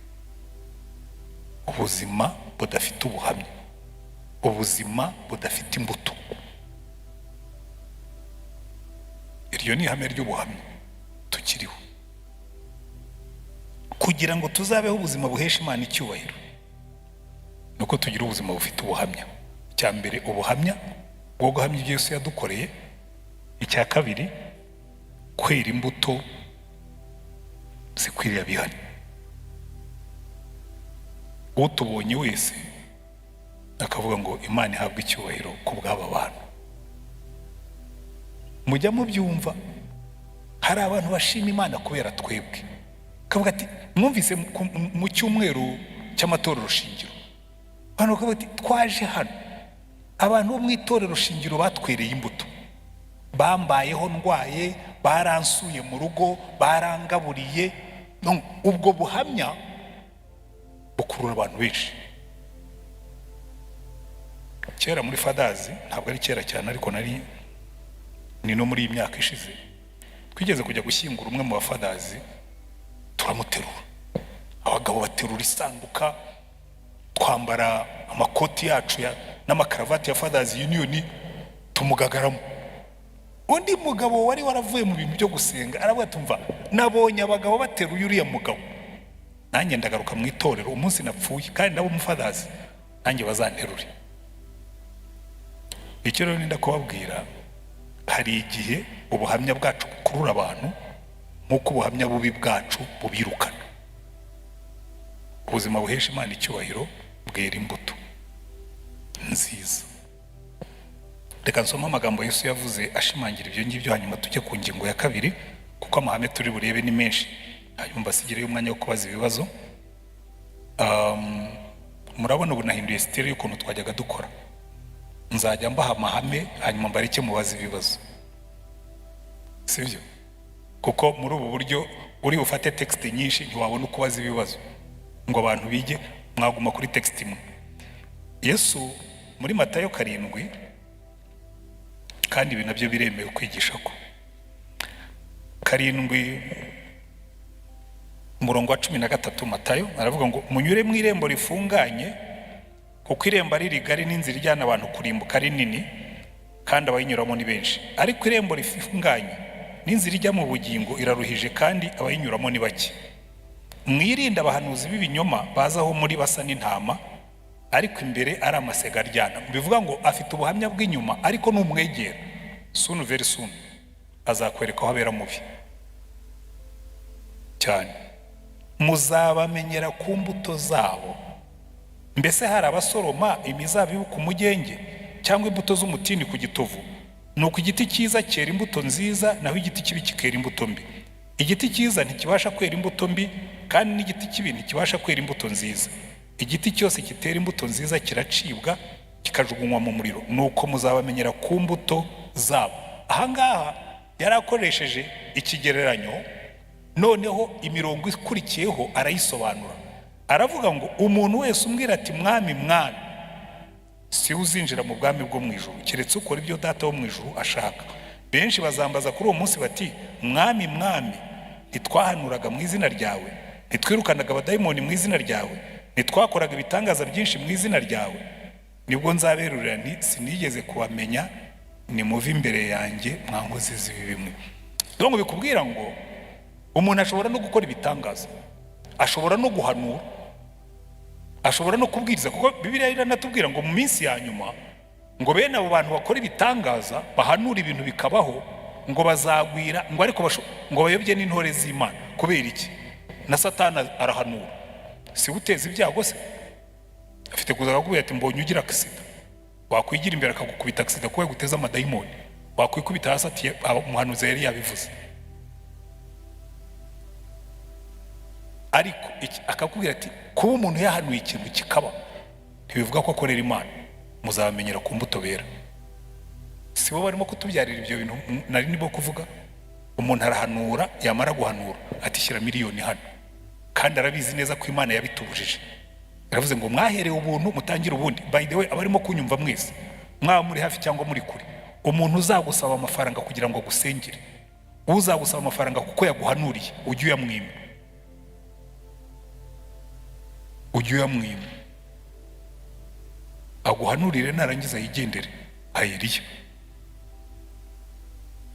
Speaker 1: Ubuzima budafite ubuhamya, ubuzima budafite imbuto, iryo ni ihame ry'ubuhamya tukiriho. Kugira ngo tuzabeho ubuzima buhesha Imana icyubahiro, nuko tugira ubuzima bufite ubuhamya. Icya mbere, ubuhamya bwo guhamya ibyo Yesu yadukoreye. Icya kabiri, kwera imbuto zikwiriye abihane. Utubonye wese akavuga ngo Imana ihabwe icyubahiro ku bw'aba bantu. Mujya mubyumva, hari abantu bashima Imana kubera twebwe, kavuga ati mwumvise mu cyumweru cy'amatorero shingiro, abantu bakavuga ati twaje hano, abantu bo mu itorero shingiro batwereye imbuto, bambayeho ndwaye, baransuye mu rugo, barangaburiye. Ubwo buhamya bukurura abantu benshi. Kera muri Fadazi, ntabwo ari kera cyane ariko ni no muri iyi myaka ishize, twigeze kujya gushyingura umwe mu bafadazi, turamuterura. Abagabo baterura isanduka, twambara amakoti yacu n'amakaravati ya Fadazi Union, tumugagaramo. Undi mugabo wari waravuye mu bintu byo gusenga aravuga tumva, nabonye abagabo bateruye uriya mugabo, nanjye ndagaruka mu itorero umunsi napfuye, kandi nabo umufadazi nanjye bazanterure. Icyo rero ninda kubabwira, hari igihe ubuhamya bwacu bukurura abantu nk'uko ubuhamya bubi bwacu bubirukana. Ubuzima buhesha Imana icyubahiro bwera imbuto nziza. Reka nsoma amagambo Yesu yavuze ashimangira ibyo ngibyo, hanyuma tujye ku ngingo ya kabiri, kuko amahame turi burebe ni menshi, hanyuma mbasigireyo umwanya wo kubaza ibibazo. Murabona ubu nahinduye sitire y'ukuntu twajyaga dukora. Nzajya mbaha amahame, hanyuma mbareke mubaze ibibazo, sibyo? Kuko muri ubu buryo uri bufate texte nyinshi ntiwabona uko ubaza ibibazo ngo abantu bige, mwaguma kuri texte imwe. Yesu muri Matayo 7, kandi ibi nabyo biremewe kwigisha ko 7 umurongo wa 13, Matayo aravuga ngo munyure mu irembo rifunganye, kuko irembo ari rigari n'inzira ijyana abantu kurimbuka ari nini, kandi abayinyuramo ni benshi. Ariko irembo rifunganye n'inzira ijya mu bugingo iraruhije, kandi abayinyuramo ni bake. Mwirinde abahanuzi b'ibinyoma bazaho muri basa n'intama, ariko imbere ari amasega aryana. Bivuga ngo afite ubuhamya bw'inyuma, ariko numwegera soon, very soon azakwereka aho habera mubi cyane. Muzabamenyera ku mbuto zabo. Mbese hari abasoroma imizabibu ku mugenge, cyangwa imbuto z'umutini ku gitovu? Nuko igiti cyiza cyera imbuto nziza, naho igiti kibi kikera imbuto mbi. Igiti cyiza ntikibasha kwera imbuto mbi, kandi n'igiti kibi ntikibasha kwera imbuto nziza. Igiti cyose kitera imbuto nziza kiracibwa kikajugunywa mu muriro. Nuko muzabamenyera ku mbuto zabo. ahangaha yarakoresheje ikigereranyo, noneho imirongo ikurikiyeho arayisobanura. Aravuga ngo umuntu wese umbwira ati mwami mwami, si uzinjira mu bwami bwo mu ijuru keretse ukora ibyo data wo mu ijuru ashaka. Benshi bazambaza kuri uwo munsi bati mwami mwami, ntitwahanuraga mu izina ryawe, ntitwirukanaga abadayimoni mu izina ryawe, ntitwakoraga ibitangaza byinshi mu izina ryawe? Nibwo nzaberurira nti sinigeze kubamenya, nimuve imbere yanjye mwa nkozi z'ibibi bimwe. Ngo bikubwira ngo umuntu ashobora no gukora ibitangaza, ashobora no guhanura, ashobora no kubwiriza, kuko Bibiliya iranatubwira ngo mu minsi ya nyuma ngo bene abo bantu bakora ibitangaza bahanura ibintu bikabaho ngo bazagwira, ngo ariko ngo bayobye n'intore z'Imana. Kubera iki? Na Satani arahanura, si uteza ibyago se? Afite kuza akakubwira ati mbonye ugira aksida, wakwigira imbere akagukubita aksida kuko yaguteza amadayimoni, wakwikubita hasi ati umuhanuzi yari yabivuze. Ariko akakubwira ati kuba umuntu yahanuye ikintu kikaba ntibivuga ko akorera Imana, muzabamenyera ku mbuto bera. Si bo barimo kutubyarira ibyo bintu nari nibo kuvuga. Umuntu arahanura, yamara guhanura ati shyira miliyoni hano, kandi arabizi neza ko Imana yabitubujije. Yaravuze ngo mwaherewe ubuntu mutangire ubundi. By the way, abarimo kunyumva mwese, mwaba muri hafi cyangwa muri kure, umuntu uzagusaba amafaranga kugira ngo agusengere, uzagusaba amafaranga kuko yaguhanuriye, ujye uyamwima, ujye uyamwima, aguhanurire narangiza yigendere, ayiriye.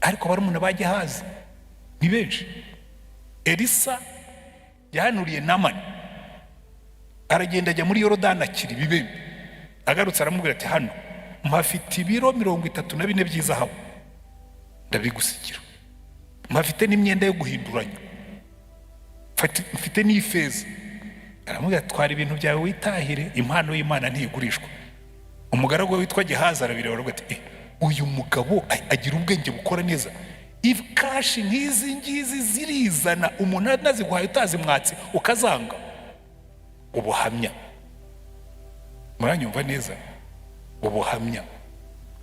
Speaker 1: Ariko barumuna bajya hazi ni benshi. Elisa yahanuriye Namani, aragenda ajya muri Yorodani akiri ibibembe, agarutse aramubwira ati hano mpafite ibiro 34 by'izahabu, ndabigusigira. Mpafite n'imyenda yo guhinduranya, mfite n'ifeza. Aramubwira ati twara ibintu byawe witahire, impano y'Imana ntigurishwa. Umugaragu we witwa Gehazi arabireba aravuga ati uyu mugabo agira ubwenge bukora neza. If kashi nk'izi ngizi zirizana, umuntu anaziguhaye utazimwatse ukazanga. Ubuhamya, muranyumva neza? Ubuhamya.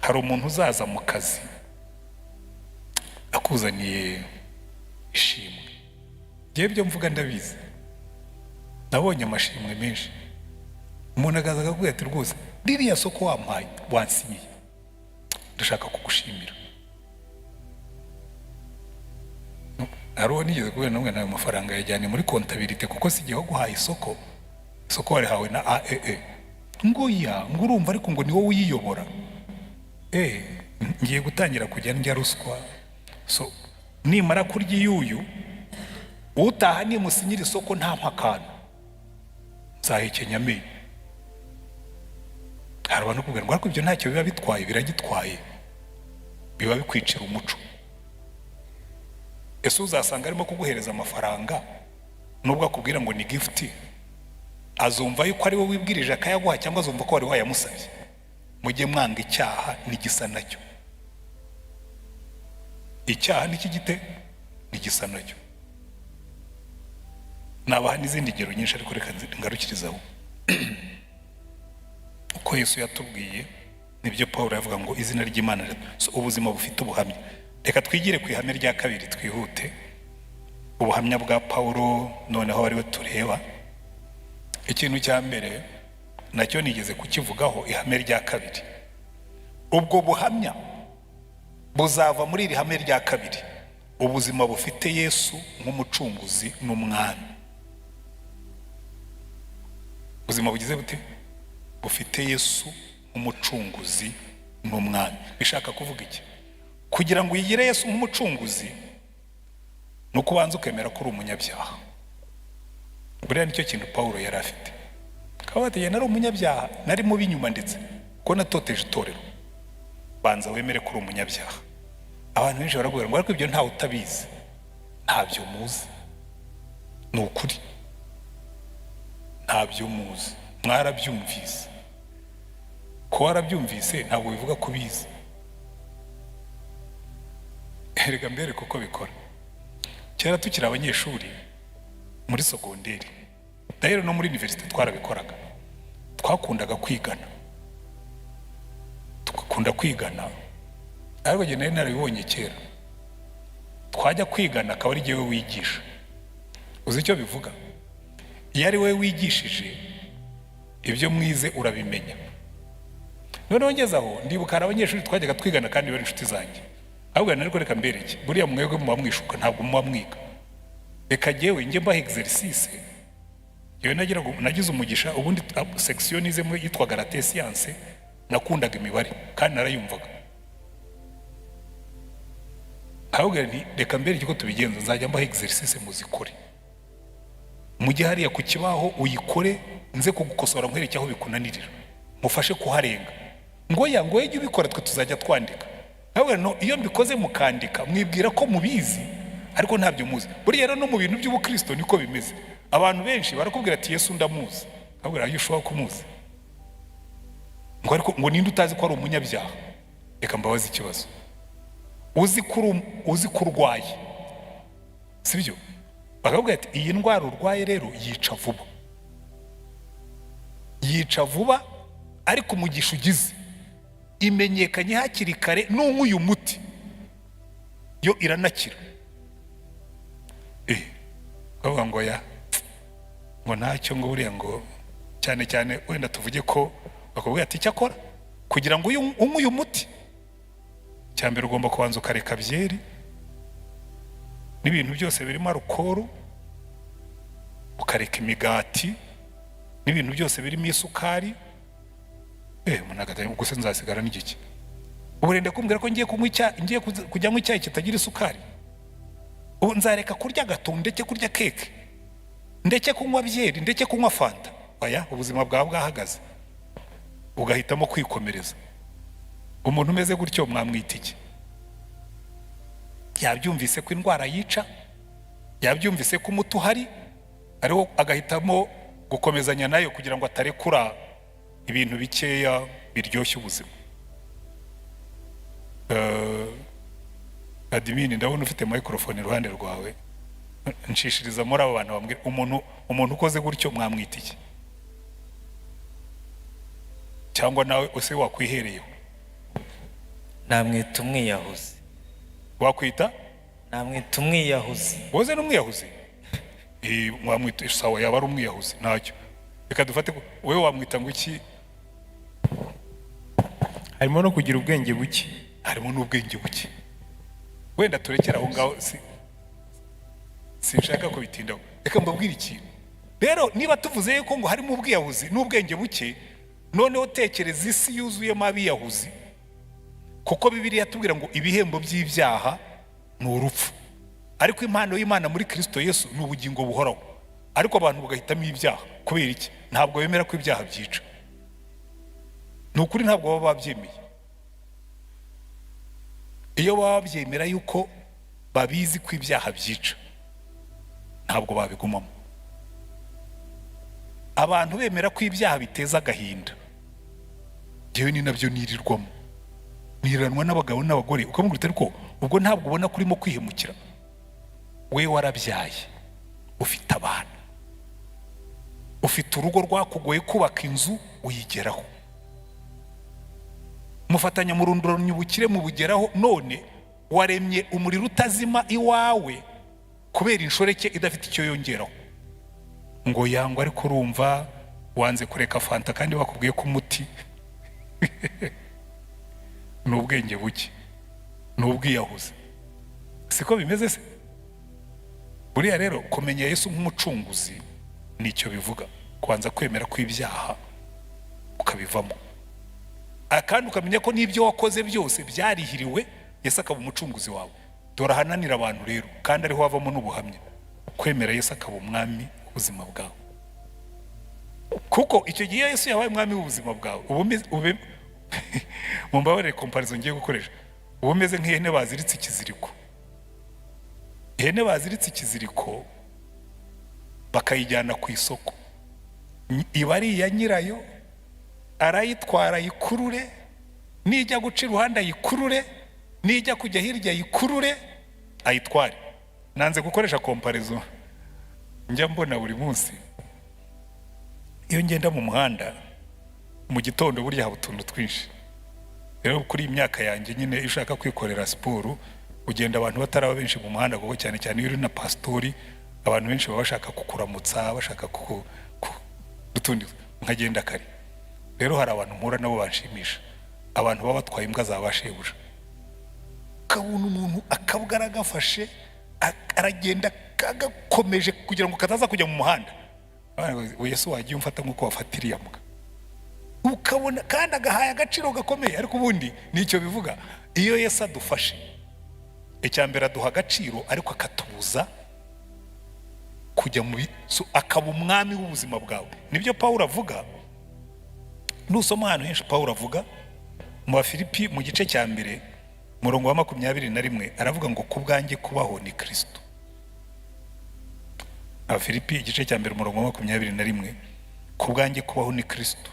Speaker 1: Hari umuntu uzaza mu kazi akuzaniye ishimwe, ngewe ibyo mvuga ndabizi, nabonye amashimwe menshi. Umuntu akaza akakubwira ati rwose ririya soko wampaye wansinyiye, ndashaka kugushimira. Hariho nigeze kubwira namwe nayo mafaranga yajyanye muri kontabilite kuko sigiye guhaye isoko warihawe na AEE. Ngo ya, ngo urumva ariko ngo ni wowe uyiyobora. Ngiye gutangira kujya ndya ruswa. So nimara kurya iyuyu, utaha nimusinyira isoko nta mpakana, nzahekenya amenyo. Hari abantu kubwira ngo ariko ibyo ntacyo biba bitwaye, biragitwaye, biba bikwicira umuco. Yesu uzasanga arimo kuguhereza amafaranga, nubwo akubwira ngo ni gift, azumva yuko ari wowe wibwirije akayaguha, cyangwa azumva ko wari wayamusabye. Mujye mwanga icyaha n'igisa nacyo. Icyaha n'iki gite n'igisa nacyo. Nabaha n'izindi ngero nyinshi ariko reka ngarukirizaho. Uko Yesu yatubwiye nibyo Paulo yavuga ngo izina ry'Imana, ubuzima bufite ubuhamya. Reka twigire ku ihame rya kabiri twihute, ubuhamya bwa Paulo, noneho ari we tureba. Ikintu cya mbere nacyo nigeze kukivugaho, ihame rya kabiri. Ubwo buhamya buzava muri iri hame rya kabiri, ubuzima bufite Yesu nk'umucunguzi n'umwami. Ubuzima bugize bute? Bufite Yesu nk'umucunguzi n'umwami. Bishaka kuvuga iki? Kugira ngo uyigire Yesu nk'umucunguzi, nuko ubanza ukemera ko uri umunyabyaha. Buriya nicyo kintu Paulo yari afite. Akaba ati nari umunyabyaha, nari mubi nyuma ndetse ko natoteje itorero. Banza wemere ko uri umunyabyaha. Abantu benshi barabwira ngo ariko ibyo ntawe utabizi, ntabyo muzi. Ni ukuri, ntabyo muzi, mwarabyumvise. Ko warabyumvise ntabwo bivuga ko bizi. Erega mbere kuko bikora. Kera tukiri abanyeshuri muri segonderi, rero no muri universite twarabikoraga. Twakundaga kwigana, tukakunda kwigana ariko njye nari narabibonye kera, twajya kwigana akaba ari jyewe wigisha. Uzi icyo bivuga? Iyo ari we wigishije ibyo mwize urabimenya. Noneho ngeze aho ndibuka hari abanyeshuri twajyaga twigana kandi bari inshuti zanjye, ahubwo nariko reka mbereke, buriya mwebwe muba mwishuka ntabwo muba mwiga, reka jyewe njye mbaha exercice. Yewe nagize umugisha, ubundi section nizemo yitwaga rate science, nakundaga imibare kandi narayumvaga. Ahubwo nti reka mbereke ko tubigenza, nzajya mbaha exercice muzikore, mujye hariya ku kibaho uyikore, nze kugukosora nkwereke aho bikunanirira, mufashe kuharenga. Ngo yajye ubikora, twe tuzajya twandika. Ahubwo no, iyo mbikoze mukandika mwibwira ko mubizi ariko ntabyo muzi. Buriya rero no mu bintu by'ubukristo niko bimeze. Abantu benshi barakubwira ati Yesu ndamuzi, ahubwo ayo ushobora kumuzi ngo ariko ngo ninde utazi ko ari umunyabyaha? Reka mbabaze ikibazo, uzi kurwaye, sibyo? Bakabwira ati iyi ndwara urwaye rero yica vuba, ariko umugisha ugize imenyekanye hakiri kare, n'uyu muti yo iranakira. Bavuga ngo ngo ntacyo, ngo buriya ngo cyane cyane wenda tuvuge ko bakubwira ati cyakora kugira ngo unywe uyu muti, cyambere ugomba kubanza ukareka byeri n'ibintu byose birimo alukoro, ukareka imigati n'ibintu byose birimo isukari. Munagata ubwo se nzasigara n'igiki? Ubu renda kumbwira ko ngiye kujya nywa icyayi kitagira isukari? Ubu nzareka kurya gato, ndeke kurya keke, ndeke kunywa byeri, ndeke kunywa fanta? Oya, ubuzima bwawe bwahagaze, ugahitamo kwikomereza. Umuntu umeze gutyo mwamwita iki? Yabyumvise ko indwara yica, yabyumvise ko umuti uhari, ariho agahitamo gukomezanya nayo kugira ngo atarekura ibintu bikeya biryoshye ubuzima. Adimini, ndabona ufite microphone iruhande rwawe, nshishiriza muri abo bantu bambwira, umuntu ukoze gutyo mwamwita iki? Cyangwa nawe use wakwihereyeho?
Speaker 2: Namwita umwiyahuzi.
Speaker 1: Wakwita?
Speaker 2: Namwita umwiyahuzi.
Speaker 1: Woze n'umwiyahuzi? Mwamwita sawa, yaba ari umwiyahuzi ntacyo. Reka dufate wewe wamwita ngo iki?
Speaker 3: Harimo no kugira ubwenge buke.
Speaker 1: Harimo n'ubwenge buke. Wenda turekera aho ngaho, sinshaka kubitindaho. Reka mbabwire ikintu rero, niba tuvuze yuko ngo harimo ubwiyahuzi n'ubwenge buke, noneho tekereza isi yuzuyemo abiyahuzi, kuko Bibiliya tubwira ngo ibihembo by'ibyaha ni urupfu, ariko impano y'Imana muri Kristo Yesu ni ubugingo buhoraho. Ariko abantu bagahitamo ibyaha kubera iki? Ntabwo bemera ko ibyaha byica. Ni ukuri, ntabwo baba babyemeye. Iyo baba babyemera yuko babizi ko ibyaha byica, ntabwo babigumamo. Abantu bemera ko ibyaha biteza agahinda, yewe ni nabyo nirirwamo, niranwa n'abagabo n'abagore, ukamubwira ariko ubwo ntabwo ubona ko urimo kwihemukira? We warabyaye, ufite abana, ufite urugo rwakugoye kubaka inzu uyigeraho, mufatanya mu runduro nyubukire mu bugeraho, none waremye umuriro utazima iwawe kubera inshoreke idafite icyo yongeraho. Ngo yangwa ariko urumva wanze kureka fanta kandi bakubwiye ko umuti ni ubwenge buke, ni ubwiyahuzi. Siko bimeze se? Buriya rero kumenya Yesu nk'umucunguzi nicyo bivuga, kubanza kwemera ko ibyaha ukabivamo, kandi ukamenya ko n'ibyo wakoze byose byarihiriwe, Yesu akaba umucunguzi wawe. Dore ahananira abantu rero, kandi ariho havamo n'ubuhamya, kwemera Yesu akaba umwami w'ubuzima bwawe. Kuko icyo gihe Yesu yabaye umwami w'ubuzima bwawe, ube mumbabarire comparaison ngiye gukoresha, uba umeze nk'ihene baziritse ikiziriko. Ihene baziritse ikiziriko bakayijyana ku isoko, iba ari iya nyirayo, arayitwara yikurure, nijya guca iruhande ayikurure, nijya kujya hirya yikurure ayitware. Nanze gukoresha comparaison, njya mbona buri munsi iyo ngenda mu muhanda mu gitondo, burya haba utuntu twinshi. rero kuri iyi myaka yanjye nyine iyo ushaka kwikorera siporo ugenda abantu bataraba benshi mu muhanda, kuko cyane cyane iyo uri na pasitori abantu benshi baba bashaka kukuramutsa, bashaka gutundi nkagenda kare. Rero hari abantu mpura nabo banshimisha, abantu baba batwaye imbwa za bashebuja, kabona umuntu akabwa aragafashe aragenda kagakomeje kugira ngo kataza kujya mu muhanda. Yesu wagiye umfata nk'uko wafatira iya mbwa, ukabona kandi agahaye agaciro gakomeye. Ariko ubundi nicyo bivuga, iyo Yesu adufashe icya mbere aduha agaciro, ariko akatubuza kujya mu akaba umwami w'ubuzima bwawe. Nibyo Pawulo avuga, nusoma ahantu henshi Pawulo avuga mu Bafilipi mu gice cya mbere murongo wa 21 aravuga ngo kubwanjye kubaho ni Kristo. Abafilipi igice cya mbere murongo wa 21, kubwanjye kubaho ni Kristo.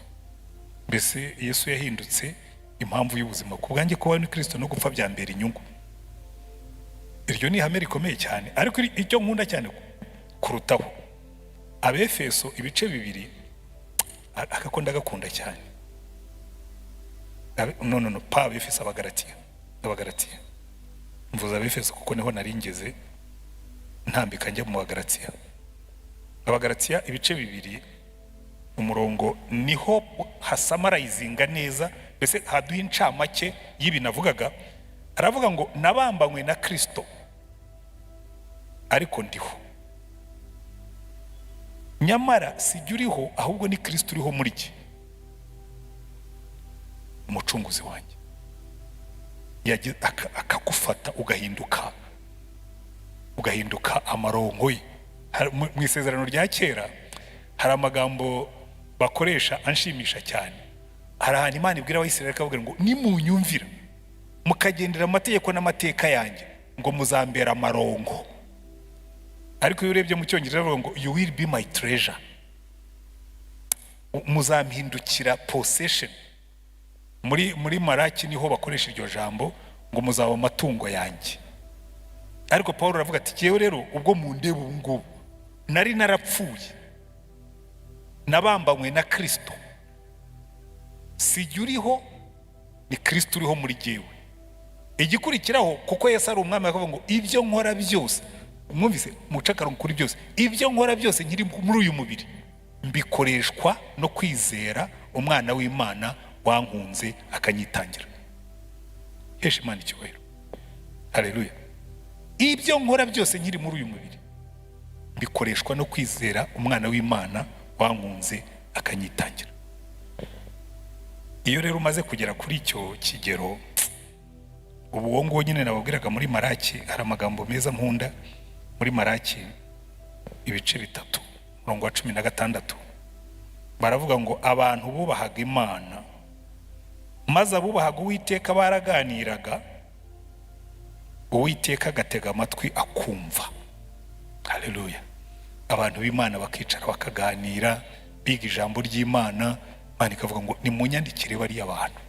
Speaker 1: Mbese Yesu yahindutse impamvu y'ubuzima. Kubwanjye kubaho ni Kristo, no gupfa bya mbere inyungu. Iryo ni ihame rikomeye cyane. Ariko icyo nkunda cyane kurutaho, Abefeso ibice 2 akakunda gakunda cyane. No pa Abefeso Abagalatiya. Mvuza Abefeso kuko niho nari ngeze ntambika njya mu Bagalatiya. Abagalatiya ibice 2 umurongo niho hasamarayizinga neza, mbese haduha incamake y'ibi navugaga. Aravuga ngo nabambanywe na Kristo, ariko ndiho, nyamara sijya uriho, ahubwo ni Kristo uriho muri jye, umucunguzi wanjye. Akagufata ugahinduka amarongo ye. Mu isezerano rya kera hari amagambo bakoresha anshimisha cyane. Hari ahantu Imana ibwira Abisirayeli ikavuga ngo nimunyumvira mukagendera amategeko n'amateka yanjye ngo muzambera amarongo. Ariko iyo urebye mu Cyongereza bavuga ngo you will be my treasure, muzampindukira possession. Muri Maraki niho bakoresha iryo jambo ngo muzaba amatungo yanjye. Ariko Pawulo aravuga ati jewe rero ubwo mundeba ubu ngubu nari narapfuye, nabambanywe na Kristo, sijya uriho, ni Kristo uriho muri jyewe. Igikurikiraho, kuko Yesu ari umwami, akavuga ngo ibyo nkora byose, mwumvise mucakaro kuri byose, ibyo nkora byose nkiri muri uyu mubiri mbikoreshwa no kwizera umwana w'Imana wankunze akanyitangira. Hesha Imana icyubahiro. Haleluya. Ibyo nkora byose nkiri muri uyu mubiri bikoreshwa no kwizera umwana w'Imana wankunze akanyitangira. Iyo rero umaze kugera kuri icyo kigero, ubu uwo nguwo nyine nababwiraga muri Maraki, hari amagambo meza nkunda muri Maraki ibice 3 umurongo wa 16 baravuga ngo abantu bubahaga Imana, maze abubahaga Uwiteka baraganiraga, Uwiteka agatega amatwi akumva. Haleluya. Abantu b'Imana bakicara bakaganira, biga ijambo ry'Imana. Imana ikavuga ngo nimunyandikire bariya abantu.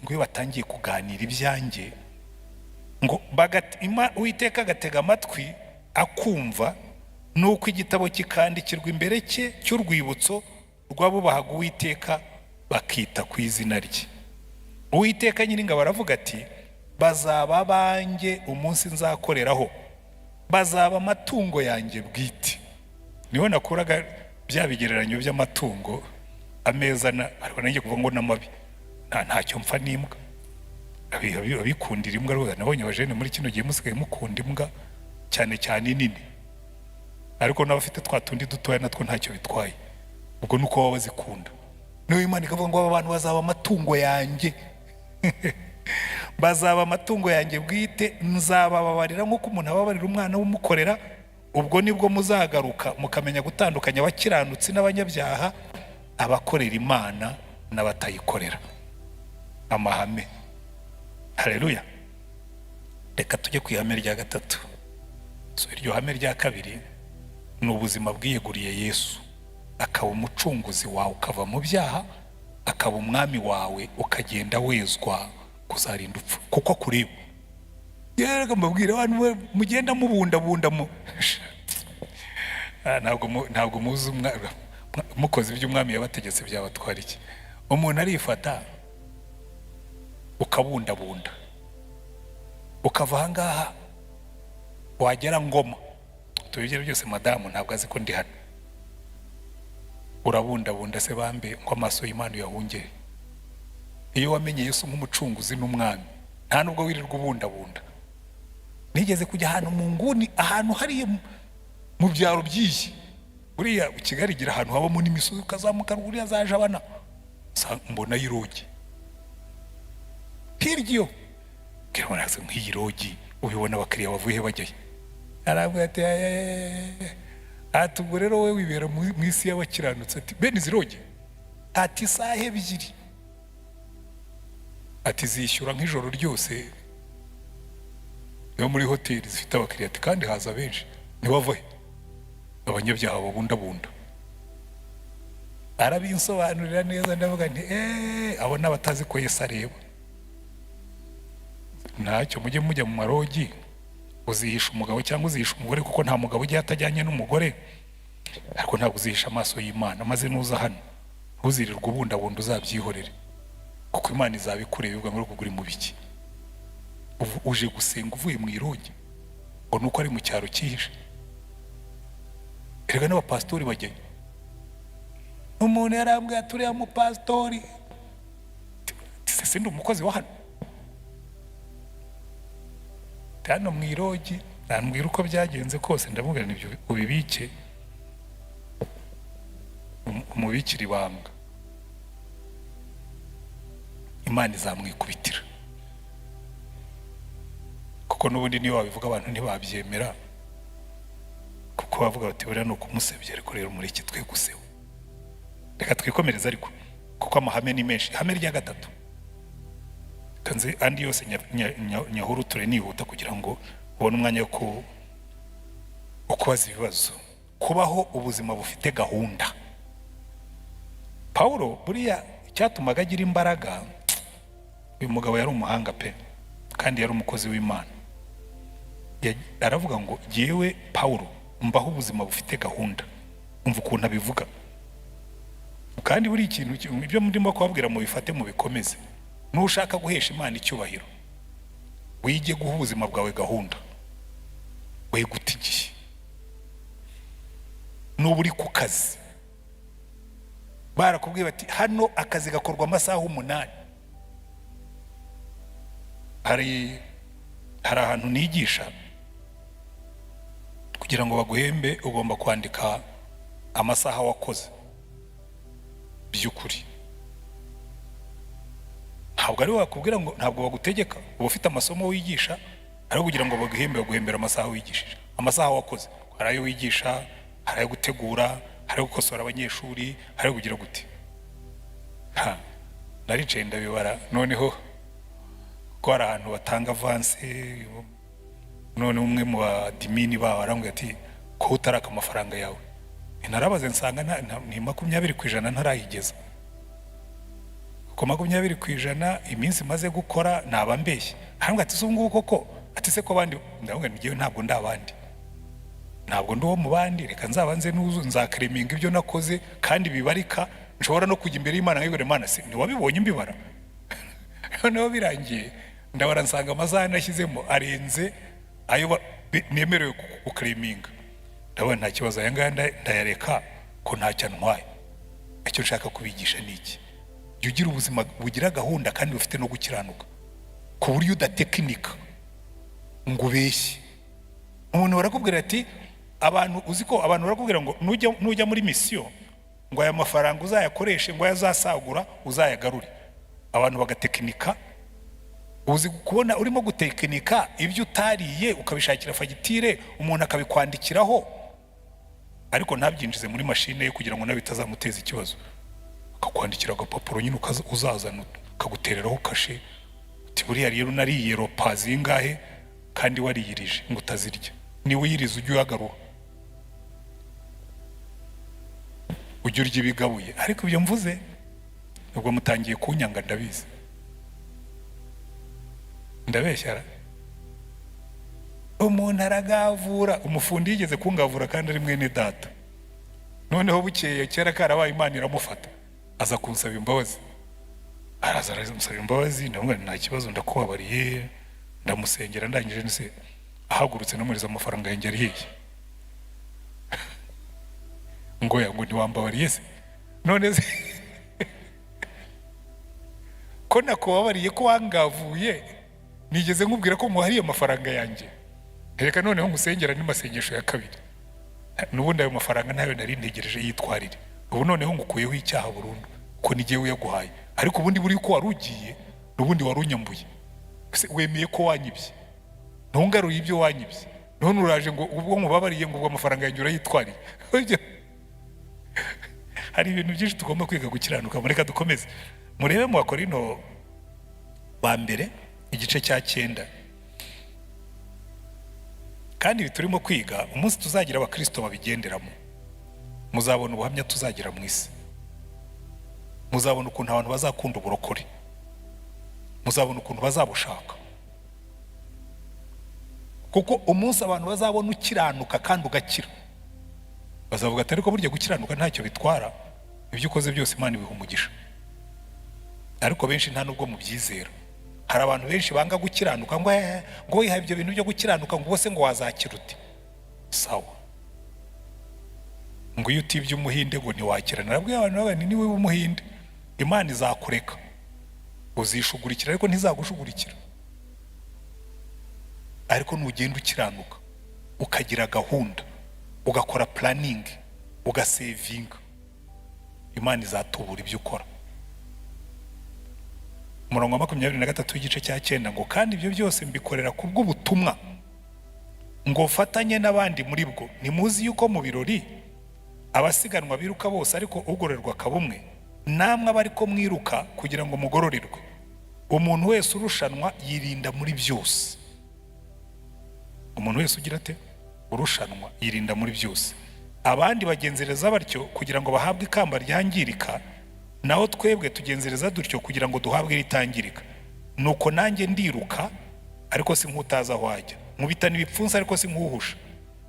Speaker 1: Ngo iyo batangiye kuganira ibyanjye, ngo Uwiteka agatega amatwi akumva, nuko igitabo kikandikirwa imbere cye cy'urwibutso rw'abubahaga Uwiteka bakita ku izina rye. Uwiteka nyiringa baravuga ati bazaba banjye umunsi nzakoreraho, bazaba amatungo yanjye bwite. Niho nakuraga bya bigereranyo by'amatungo ameza ariko nanjye kuvuga ngo n'amabi ntacyo mpfa n'imbwa. Abikundira imbwa rwose, nabonye abajene muri kino gihe musigaye mukunda imbwa cyane cyane nini, ariko n'abafite twa tundi dutoya natwo ntacyo bitwaye. Ubwo nuko baba bazikunda. Niyo Imana ikavuga ngo aba bantu bazaba amatungo yanjye bazaba amatungo yanjye bwite, nzabababarira nk'uko umuntu ababarira umwana w'umukorera. Ubwo nibwo muzagaruka mukamenya gutandukanya abakiranutsi n'abanyabyaha, abakorera Imana n'abatayikorera. Amahame. Haleluya. Reka tujye ku ihame rya 3. Iryo hame rya 2 ni ubuzima bwiyeguriye Yesu, akaba umucunguzi wawe, ukava mu byaha, akaba umwami wawe, ukagenda wezwa kuzarinda upfa kuko kureba. Yego mbabwira abantu mugenda mubundabunda ntabwo muzi mukoze ibyo umwami yabategetse byabatwara iki. Umuntu arifata ukabundabunda, ukava ahangaha wagera Ngoma, tubigere byose madamu ntabwo azi ko ndi hano, urabundabunda se bambe ngo amaso y'Imana yahungere. Iyo wamenye Yesu nk'umucunguzi n'umwami, nta nubwo wirirwa ubundabunda. Nigeze kujya ahantu mu nguni, ahantu hariya mu byaro by'iyi, buriya Kigali igira ahantu habamo n'imisozi, ukazamuka ruguru za Jabana, mbona y'irogi hirya iyo, kirabona nk'iyi rogi ubibona abakiriya bavuye bajyayo, arabwira ati ubwo rero we wibera mu isi y'abakiranutse, ati bene izi rogi, ati isaha ebyiri, ati zishyura nk'ijoro ryose yo muri hoteli zifite abakiriya, ati kandi haza benshi ntibavahe, abanyabyaha babundabunda. Arabinsobanurira neza, ndavuga nti abo n'abatazi ko Yesu areba. Ntacyo mujye mujya mu marogi uzihisha umugabo cyangwa uzihisha umugore, kuko nta mugabo ujya atajyanye n'umugore, ariko ntabwo uzihisha amaso y'Imana. Maze nuza hano ntuzirirwe ubundabunda, uzabyihorere, kuko Imana izabikureba ivuga ngo uri mu biki. Uje gusenga uvuye mu irogi, ngo nuko ari mu cyaro cyihishe. Erega n'abapasitori bajyayo. Umuntu yarambwiye ati uriya mupasitori, sindi umukozi wa hano, hano mu irogi, nambwira uko byagenze kose, ndamubwira nibyo ubibike, umubikira ibanga, Imana izamwikubitira. Kuko n'ubundi niyo wabivuga abantu ntibabyemera, kuko bavuga bati buriya ni ukumusebya, ariko rero muri iki twe guseho. Reka twikomereze ariko, kuko amahame ni menshi. Ihame rya gatatu, kanze andi yose nyahuru ture nihuta kugira ngo ubone umwanya wo kubaza ibibazo. Kubaho ubuzima bufite gahunda. Paulo buriya icyatumaga agira imbaraga, uyu mugabo yari umuhanga pe, kandi yari umukozi w'Imana. Aravuga ngo yewe Paulo mbaho ubuzima bufite gahunda. Umva ukuntu abivuga, kandi buri ikintu ibyo ndimo kubabwira mu bifate mu bikomeze. Nushaka guhesha Imana icyubahiro, wige guha ubuzima bwawe gahunda, we guta igihe. Nuba uri ku kazi, barakubwiye bati hano akazi gakorwa amasaha 8, hari ahantu nigisha, kugira ngo baguhembe ugomba kwandika amasaha wakoze by'ukuri. Ntabwo ari wakubwira ngo, ntabwo bagutegeka, uba ufite amasomo wigisha, ariko kugira ngo baguhembera amasaha wigishije, amasaha wakoze. Hari ayo wigisha, hari ayo gutegura, hari ayo gukosora abanyeshuri, hari ayo kugira gute. Naricaye ndabibara, noneho ko hari ahantu batanga avanse, none umwe mu badimini baho arambwira ati ko utaraka amafaranga yawe. Narabaze nsanga ni 20% ntarayigeza. Ko 20% iminsi maze gukora naba mbeshye. Arambwira ati sungu koko, ati se ko bandi, ndavuga ngiye ntabwo ndabandi, ntabwo ndi wo mu bandi, reka nzabanze nuzu nzakreminga ibyo nakoze, kandi bibarika, nshobora no kujya imbere y'Imana nkayibwira Imana, se ntiwabibonye mbibara. Noneho birangiye ndabara nsanga amasaha nashyizemo arenze ayo nemerewe gukreminga. Ndabona nta kibazo, aya ngaya ndayareka ko ntacyo ntwaye. Icyo nshaka kubigisha ni iki: jya ugira ubuzima bugira gahunda kandi bufite no gukiranuka, ku buryo udatekinika ngo ubeshye. Umuntu barakubwira ati, abantu uzi ko abantu barakubwira ngo nujya muri misiyo ngo aya mafaranga uzayakoreshe, ngo yazasagura uzayagarure. Abantu bagatekinika, uzi kubona urimo gutekinika ibyo utariye, ukabishakira fagitire, umuntu akabikwandikiraho, ariko ntabyinjize muri mashine ye kugira ngo nawe bitazamuteza ikibazo. Akakwandikira agapapuro nyine uzazana, akagutereraho kashe, uti buriya rero nariye ropa zingahe kandi wariyirije, ngo utazirya. Niwe uyiriza ujye uyagarura, ujye urya ibigabuye. Ariko ibyo mvuze ubwo mutangiye kunyanga, ndabizi, ndabeshyara. Umuntu aragavura, umufundi yigeze kungavura kandi ari mwene data. Noneho bukeye kera karabaye Imana iramufata, aza kunsaba imbabazi, araza aramusaba imbabazi, ndamubwira nta kibazo ndakubabariye, ndamusengera, ndangije nise ahagurutse namuriza amafaranga yanjye ari hehe ngo yangu ntiwambabariye se, none se ko nakubabariye ko wangavuye nigeze nkubwira ko muhariye amafaranga yanjye, reka noneho musengera n'amasengesho ya kabiri, n'ubundi ayo mafaranga ntayo nari ntegereje yitwarire, ubu noneho ngukuyeho icyaha burundu ko nigiye uyaguhaye, ariko ubundi buri ko warugiye n'ubundi warunyambuye, wemeye ko wanyibye, ntungaruye ibyo wanyibye, none uraje ngo ubwo mubabariye ngo ubwo amafaranga yanjye urayitwariye. Hari ibintu byinshi tugomba kwiga gukiranuka. Mureka dukomeze murebe mu Bakorinto ba mbere igice cya 9, kandi turimo kwiga umunsi tuzagira abakristo babigenderamo, muzabona ubuhamya tuzagira mu isi, muzabona ukuntu abantu bazakunda uburokore, muzabona ukuntu bazabushaka, kuko umunsi abantu bazabona ukiranuka kandi ugakira, bazavuga ati ariko burya gukiranuka ntacyo bitwara, ibyo ukoze byose Imana ibiha umugisha. Ariko benshi nta nubwo mubyizera. Hari abantu benshi banga gukiranuka ngo wihaye ibyo bintu byo gukiranuka ngo bose ngo wazakira uti sawa, ngo iyo utibye umuhinde ngo ntiwakira. Narabwiye abantu babandi niwe w'umuhinde Imana izakureka uzishugurikira ariko ntizagushugurikira, ariko nugenda ukiranuka ukagira gahunda ugakora planning ugasevinga, Imana izatubura ibyo ukora. Umurongo wa 23 w'igice cya 9 ngo kandi ibyo byose mbikorera kubw'ubutumwa ngo fatanye n'abandi muri bwo, nimuzi yuko mu birori abasiganwa biruka bose ariko ugororerwa kabumwe, namwe abari ko mwiruka kugira ngo mugororerwe. Umuntu wese urushanwa yirinda muri byose. Umuntu wese ugira ate urushanwa yirinda muri byose. Abandi bagenzereza batyo kugira ngo bahabwe ikamba ryangirika, naho twebwe tugenzereza dutyo kugira ngo duhabwe ritangirika. Nuko nanjye ndiruka ariko si nkutaza aho ajya, nkubitana ibipfunsi ariko si nkuhusha,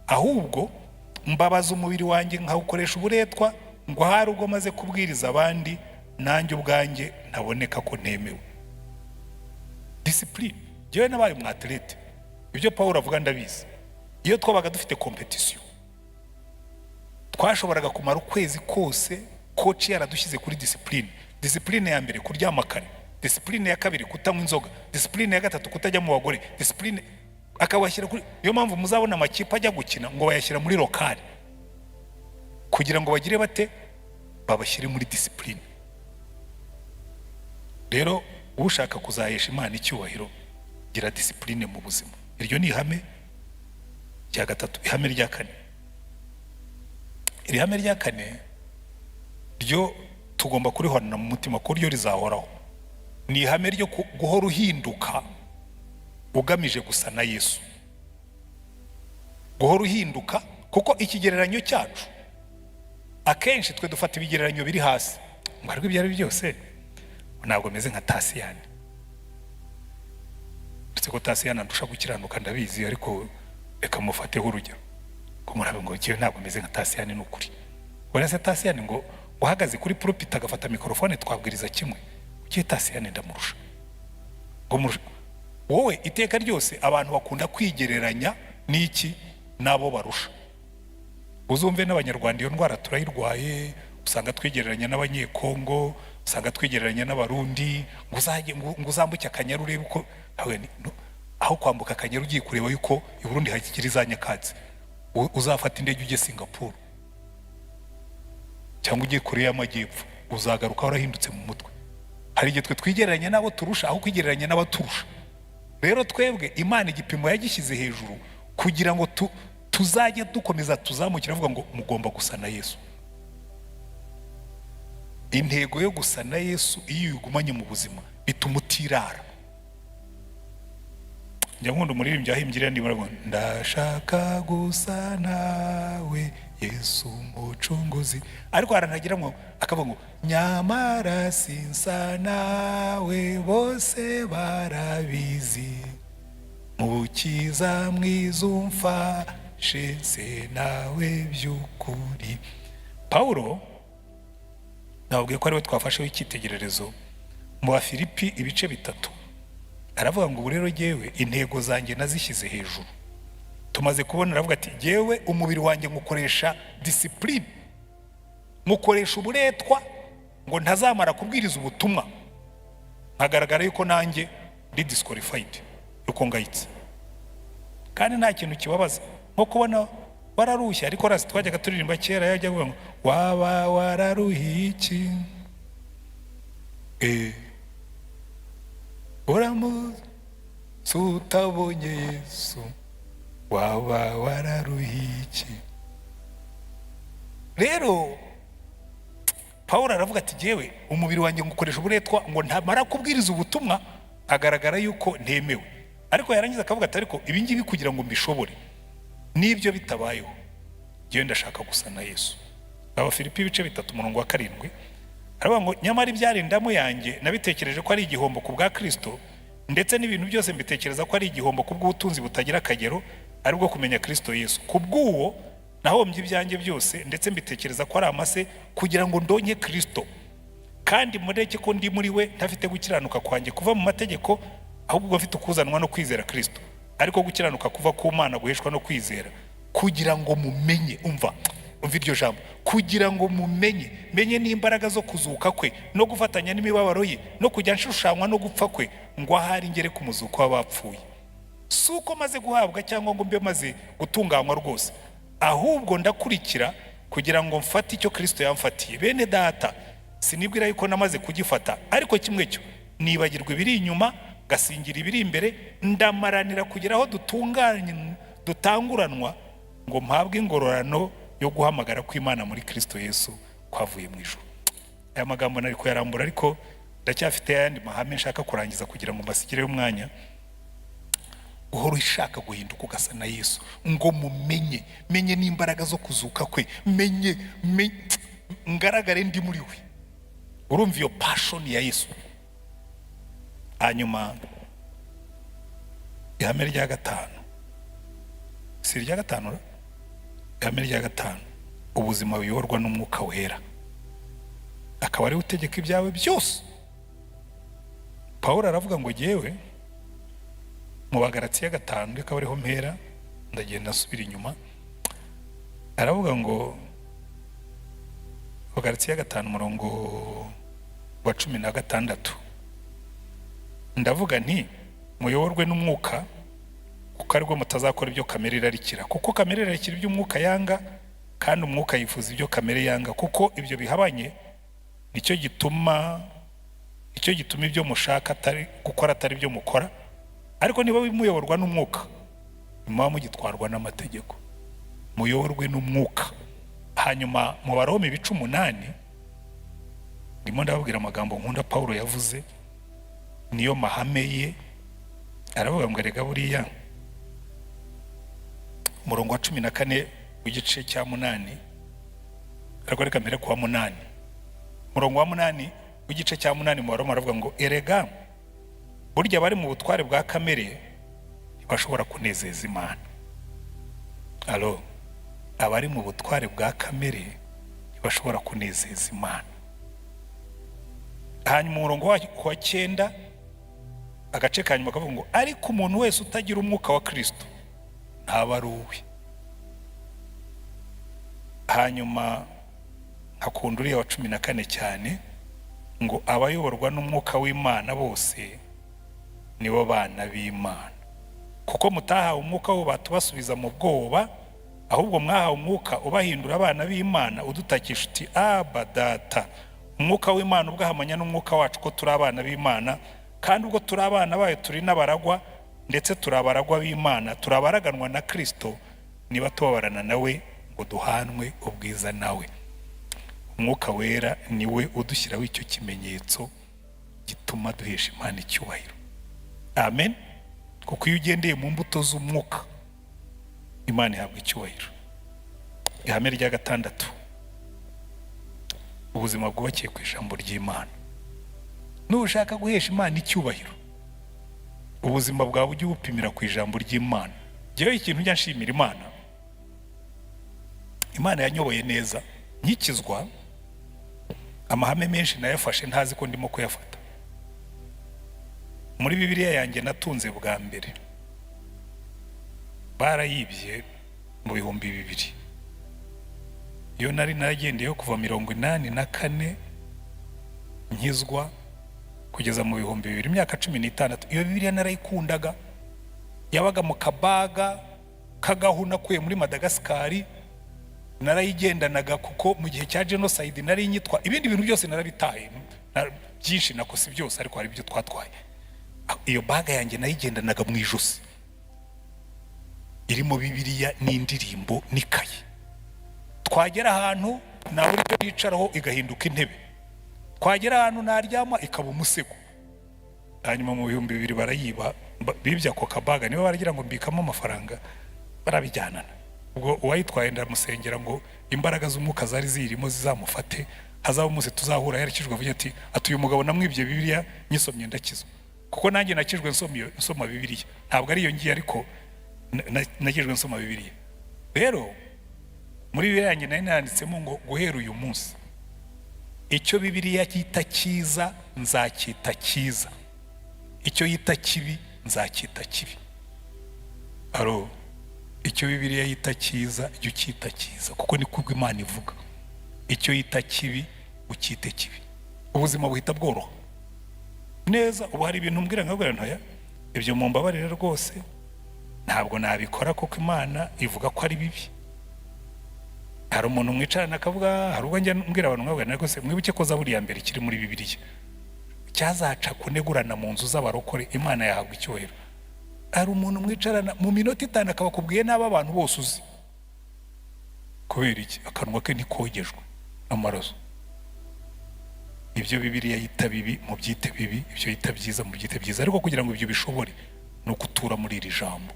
Speaker 1: ahubwo mbabaza umubiri wanjye nkawukoresha uburetwa, ngo hari ubwo maze kubwiriza abandi nanjye ubwanjye ntaboneka ko ntemewe. Discipline. Jewe nabaye umwatlete, ibyo Paulo avuga ndabizi. Iyo twabaga dufite competition twashoboraga kumara ukwezi kose coach yaradushyize kuri discipline. Discipline ya mbere kuryama kare, discipline ya kabiri kutanywa inzoga, discipline ya gatatu kutajya mu bagore, discipline akabashyira kuri. Iyo mpamvu muzabona amakipe ajya gukina ngo bayashyira muri lokale kugira ngo bagire bate babashyire muri discipline. Rero ushaka kuzahesha Imana icyubahiro gira discipline mu buzima. Iryo ni ihame rya gatatu. Ihame rya kane, iri hame rya kane ryo tugomba kurihorana mu mutima ko ryo rizahoraho. Ni ihame ryo guhora uhinduka ugamije gusa na Yesu, guhora uhinduka, kuko ikigereranyo cyacu akenshi twe dufata ibigereranyo biri hasi. Mbarwe ibyo ari byose ntabwo meze nka Tasiyani, ndetse ko Tasiyani andusha gukiranuka ndabizi, ariko reka mufateho urugero ko murabe ngo kiwe ntabwo meze nka Tasiyani. N'ukuri wera se Tasiyani ngo uhagaze kuri pulpit agafata mikrofone twabwiriza kimwe, ugiye Tasiyani ndamurusha ngo murusha. Wowe iteka ryose abantu bakunda kwigereranya n'iki nabo barusha. Uzumve n'abanyarwanda iyo ndwara turayirwaye, usanga twigereranya n'abanyekongo, usanga twigereranya n'abarundi, ngo uzambuke Akanyaru urebe uko aho kwambuka Akanyaru ugiye kureba yuko i Burundi hakiri za nyakatsi, uzafata indege ujye Singapore cyangwa ugiye Korea y'Amajyepfo, uzagaruka warahindutse mu mutwe. Hari igihe twe twigereranya n'abo turusha aho kwigereranya n'abaturusha. Rero twebwe Imana igipimo yagishyize hejuru kugira ngo tuzajye dukomeza tuzamukira avuga ngo mugomba gusa na Yesu. Intego yo gusa na Yesu iyo uyigumanye mu buzima bituma utirara. Njya nkunda umuririmbyi ahimbye ndimo ndashaka gusa nawe Yesu umucunguzi, ariko haranagira ngo akavuga ngo nyamara sinsa nawe bose barabizi, mukiza mwiza umfashe se nawe by'ukuri. Paulo nababwiye ko ariwe twafasheho icyitegererezo mu Bafilipi ibice 3 aravuga ngo ubu rero jyewe intego zanjye nazishyize hejuru. Tumaze kubona aravuga ati jyewe umubiri wanjye ngukoresha discipline, ngukoresha uburetwa ngo ntazamara kubwiriza ubutumwa hagaragara yuko nanjye ndi disqualified, yuko ngayitse. Kandi nta kintu kibabaza nko kubona wararushye, ariko rasi twajyaga turirimba kera yajya kuvuga ngo waba wararuhiye iki uramuzi utabonye Yesu waba wararuhiye iki. Rero Pawulo aravuga ati jyewe umubiri wanjye ngukoresha uburetwa ngo ntamara kubwiriza ubutumwa agaragara yuko ntemewe. Ariko yarangiza akavuga ati ariko ibi ngibi kugira ngo mbishobore n'ibyo bitabayeho jyewe ndashaka gusa na Yesu. Abafilipi ibice 3 umurongo wa 7 aravuga ngo nyamara ibyarindamo yanjye nabitekereje ko ari igihombo ku bwa Kristo, ndetse n'ibintu byose mbitekereza ko ari igihombo ku bw'ubutunzi butagira akagero aribwo kumenya Kristo Yesu. Kubw'uwo nahombye ibyanjye byose, ndetse mbitekereza ko ari amase kugira ngo ndonye Kristo, kandi mureke ko ndi muri we ntafite gukiranuka kwanjye kuva mu mategeko, ahubwo mfite ukuzanwa no kwizera Kristo, ariko gukiranuka kuva ku Mana guheshwa no kwizera, kugira ngo mumenye. Umva iryo jambo, kugira ngo menye n'imbaraga zo kuzuka kwe no gufatanya n'imibabaro ye no kujya nshushanywa no gupfa kwe, ngo ahari ngere ku muzuko w'abapfuye. Si uko maze guhabwa cyangwa ngo mbe maze gutunganywa rwose, ahubwo ndakurikira kugira ngo mfate icyo Kristo yamfatiye. Bene data, sinibwira yuko namaze kugifata, ariko kimwe cyo nibagirwa ibiri inyuma gasingira ibiri imbere, ndamaranira kugira aho dutanguranwa ngo mpabwe ingororano yo guhamagara kw'Imana muri Kristo Yesu kwavuye mu ijuru. Aya magambo nari kuyarambura, ariko ndacyafite ayandi mahame nshaka kurangiza kugira ngo mbasigireyo umwanya. Uhora ushaka guhinduka ugasa na Yesu, ngo menye n'imbaraga zo kuzuka kwe, menye ngaragare ndi muri we. Urumva iyo passion ya Yesu. Hanyuma ihame rya 5, si rya 5, ihame rya 5, ubuzima buyoborwa n'umwuka wera, akaba ari utegeka ibyawe byose. Pawulo aravuga ngo jyewe mu Bagalatiya 5, akaba ariho mpera ndagenda nsubira inyuma. Aravuga ngo Bagalatiya 5 umurongo wa 16, ndavuga nti muyoborwe n'umwuka, kuko aribwo mutazakora ibyo kamere irarikira, kuko kamere irarikira ibyo umwuka yanga, kandi umwuka yifuza ibyo kamere yanga, kuko ibyo bihabanye nicyo gituma ibyo mushaka atari gukora atari byo mukora. Ariko niba muyoborwa n'umwuka muba mugitwarwa n'amategeko. Muyoborwe n'umwuka. Hanyuma mu Baroma ibice 8 ndimo ndababwira amagambo nkunda Pawulo yavuze, niyo mahame ye. Aravuga ngo erega buriya umurongo wa 14 w'igice cya 8, ariko reka mbere kuwa 8, umurongo wa 8 w'igice cya 8 mu Baroma aravuga ngo erega burya bari mu butware bwa kamere ntibashobora kunezeza Imana. Abari mu butware bwa kamere ntibashobora kunezeza Imana. Hanyuma umurongo wa 9 agace kanyuma kavuga ngo ariko umuntu wese utagira umwuka wa Kristo ntaba ari uwe. Hanyuma hakunda uriya wa 14 cyane ngo abayoborwa n'umwuka w'Imana bose nibo bana b'Imana, kuko mutahawe umwuka wo batubasubiza mu bwoba, ahubwo mwahawe umwuka ubahindura abana b'Imana, udutakisha uti aba data. Umwuka w'Imana ubwahamanya n'umwuka wacu ko turi abana b'Imana, kandi ubwo turi abana bayo turi n'abaragwa, ndetse turi abaragwa b'Imana, turabaraganwa na Kristo, niba tubabarana nawe ngo duhanwe ubwiza nawe. Umwuka wera niwe udushyiraho icyo kimenyetso gituma duhesha Imana icyubahiro. Amen. Kuko iyo ugendeye mu mbuto z'umwuka Imana ihabwa icyubahiro. Ihame rya 6, ubuzima bwubakiye ku ijambo ry'Imana. Nushaka guhesha Imana icyubahiro, ubuzima bwawe ujye ubupimira ku ijambo ry'Imana. Jewe ikintu njya nshimira Imana, Imana yanyoboye neza. Nkikizwa amahame menshi nayafashe ntazi ko ndimo kuyafata. muri bibiliya yanjye natunze bwa mbere barayibye mu 2000. iyo nari naragendeyeho kuva 1984 nkizwa kugeza mu 2000, imyaka 16. iyo bibiliya narayikundaga, yabaga mu kabaga kagahu nakuye muri Madagasikari, narayigendanaga kuko mu gihe cya genocide nari nyitwa. Ibindi bintu byose narabitaye, byinshi nakoze byose, ariko hari ibyo twatwaye. Iyo baga yanjye nayigendanaga mu ijosi, irimo bibiliya n'indirimbo n'ikayi. Twagera ahantu nabura icyo yicaraho igahinduka intebe, twagera ahantu naryama ikaba umusego. Hanyuma mu 2000 barayiba, bibye ako kabaga, niba baragira ngo mbikamo amafaranga, barabijyanana. Ubwo uwayitwaye ndamusengera ngo imbaraga z'umwuka zari zirimo zizamufate, hazaba umunsi tuzahura yarakijwe avuga ati uyu mugabo namwibye bibiliya nyisomye ndakizwa. Kuko nanjye nakijwe nsoma bibiliya, ntabwo ari iyo ngiye, ariko nakijwe nsoma bibiliya. Rero muri bibiliya yanjye nari nanditsemo ngo guhera uyu munsi icyo bibiliya yita cyiza nzacyita cyiza, icyo yita kibi nzacyita kibi. Aro icyo bibiliya yita cyiza jya ucyita cyiza, kuko ni kubwo Imana ivuga. Icyo yita kibi ucyite kibi, ubuzima buhita bworoha neza. Ubu hari ibintu mbwira nkabwira ntoya, ibyo mumbabarire rwose ntabwo nabikora kuko Imana ivuga ko ari bibi. Hari umuntu mwicarana akavuga, hari ubwo njya mbwira abantu nkabwira rwose mwibuke ko Zaburi ya mbere kiri muri bibiliya, cyazaca kunegurana mu nzu z'abarokore Imana yahabwa icyubahiro. Hari umuntu mwicarana mu minota 5 akabakubwiye n'aba abantu bose uzi. Kubera iki? Akanwa ke ntikogejwe amaraso. Ibyo bibiliya yita bibi mu byite bibi, ibyo yita byiza mu byite byiza. Ariko kugira ngo ibyo bishobore no gutura muri iri jambo,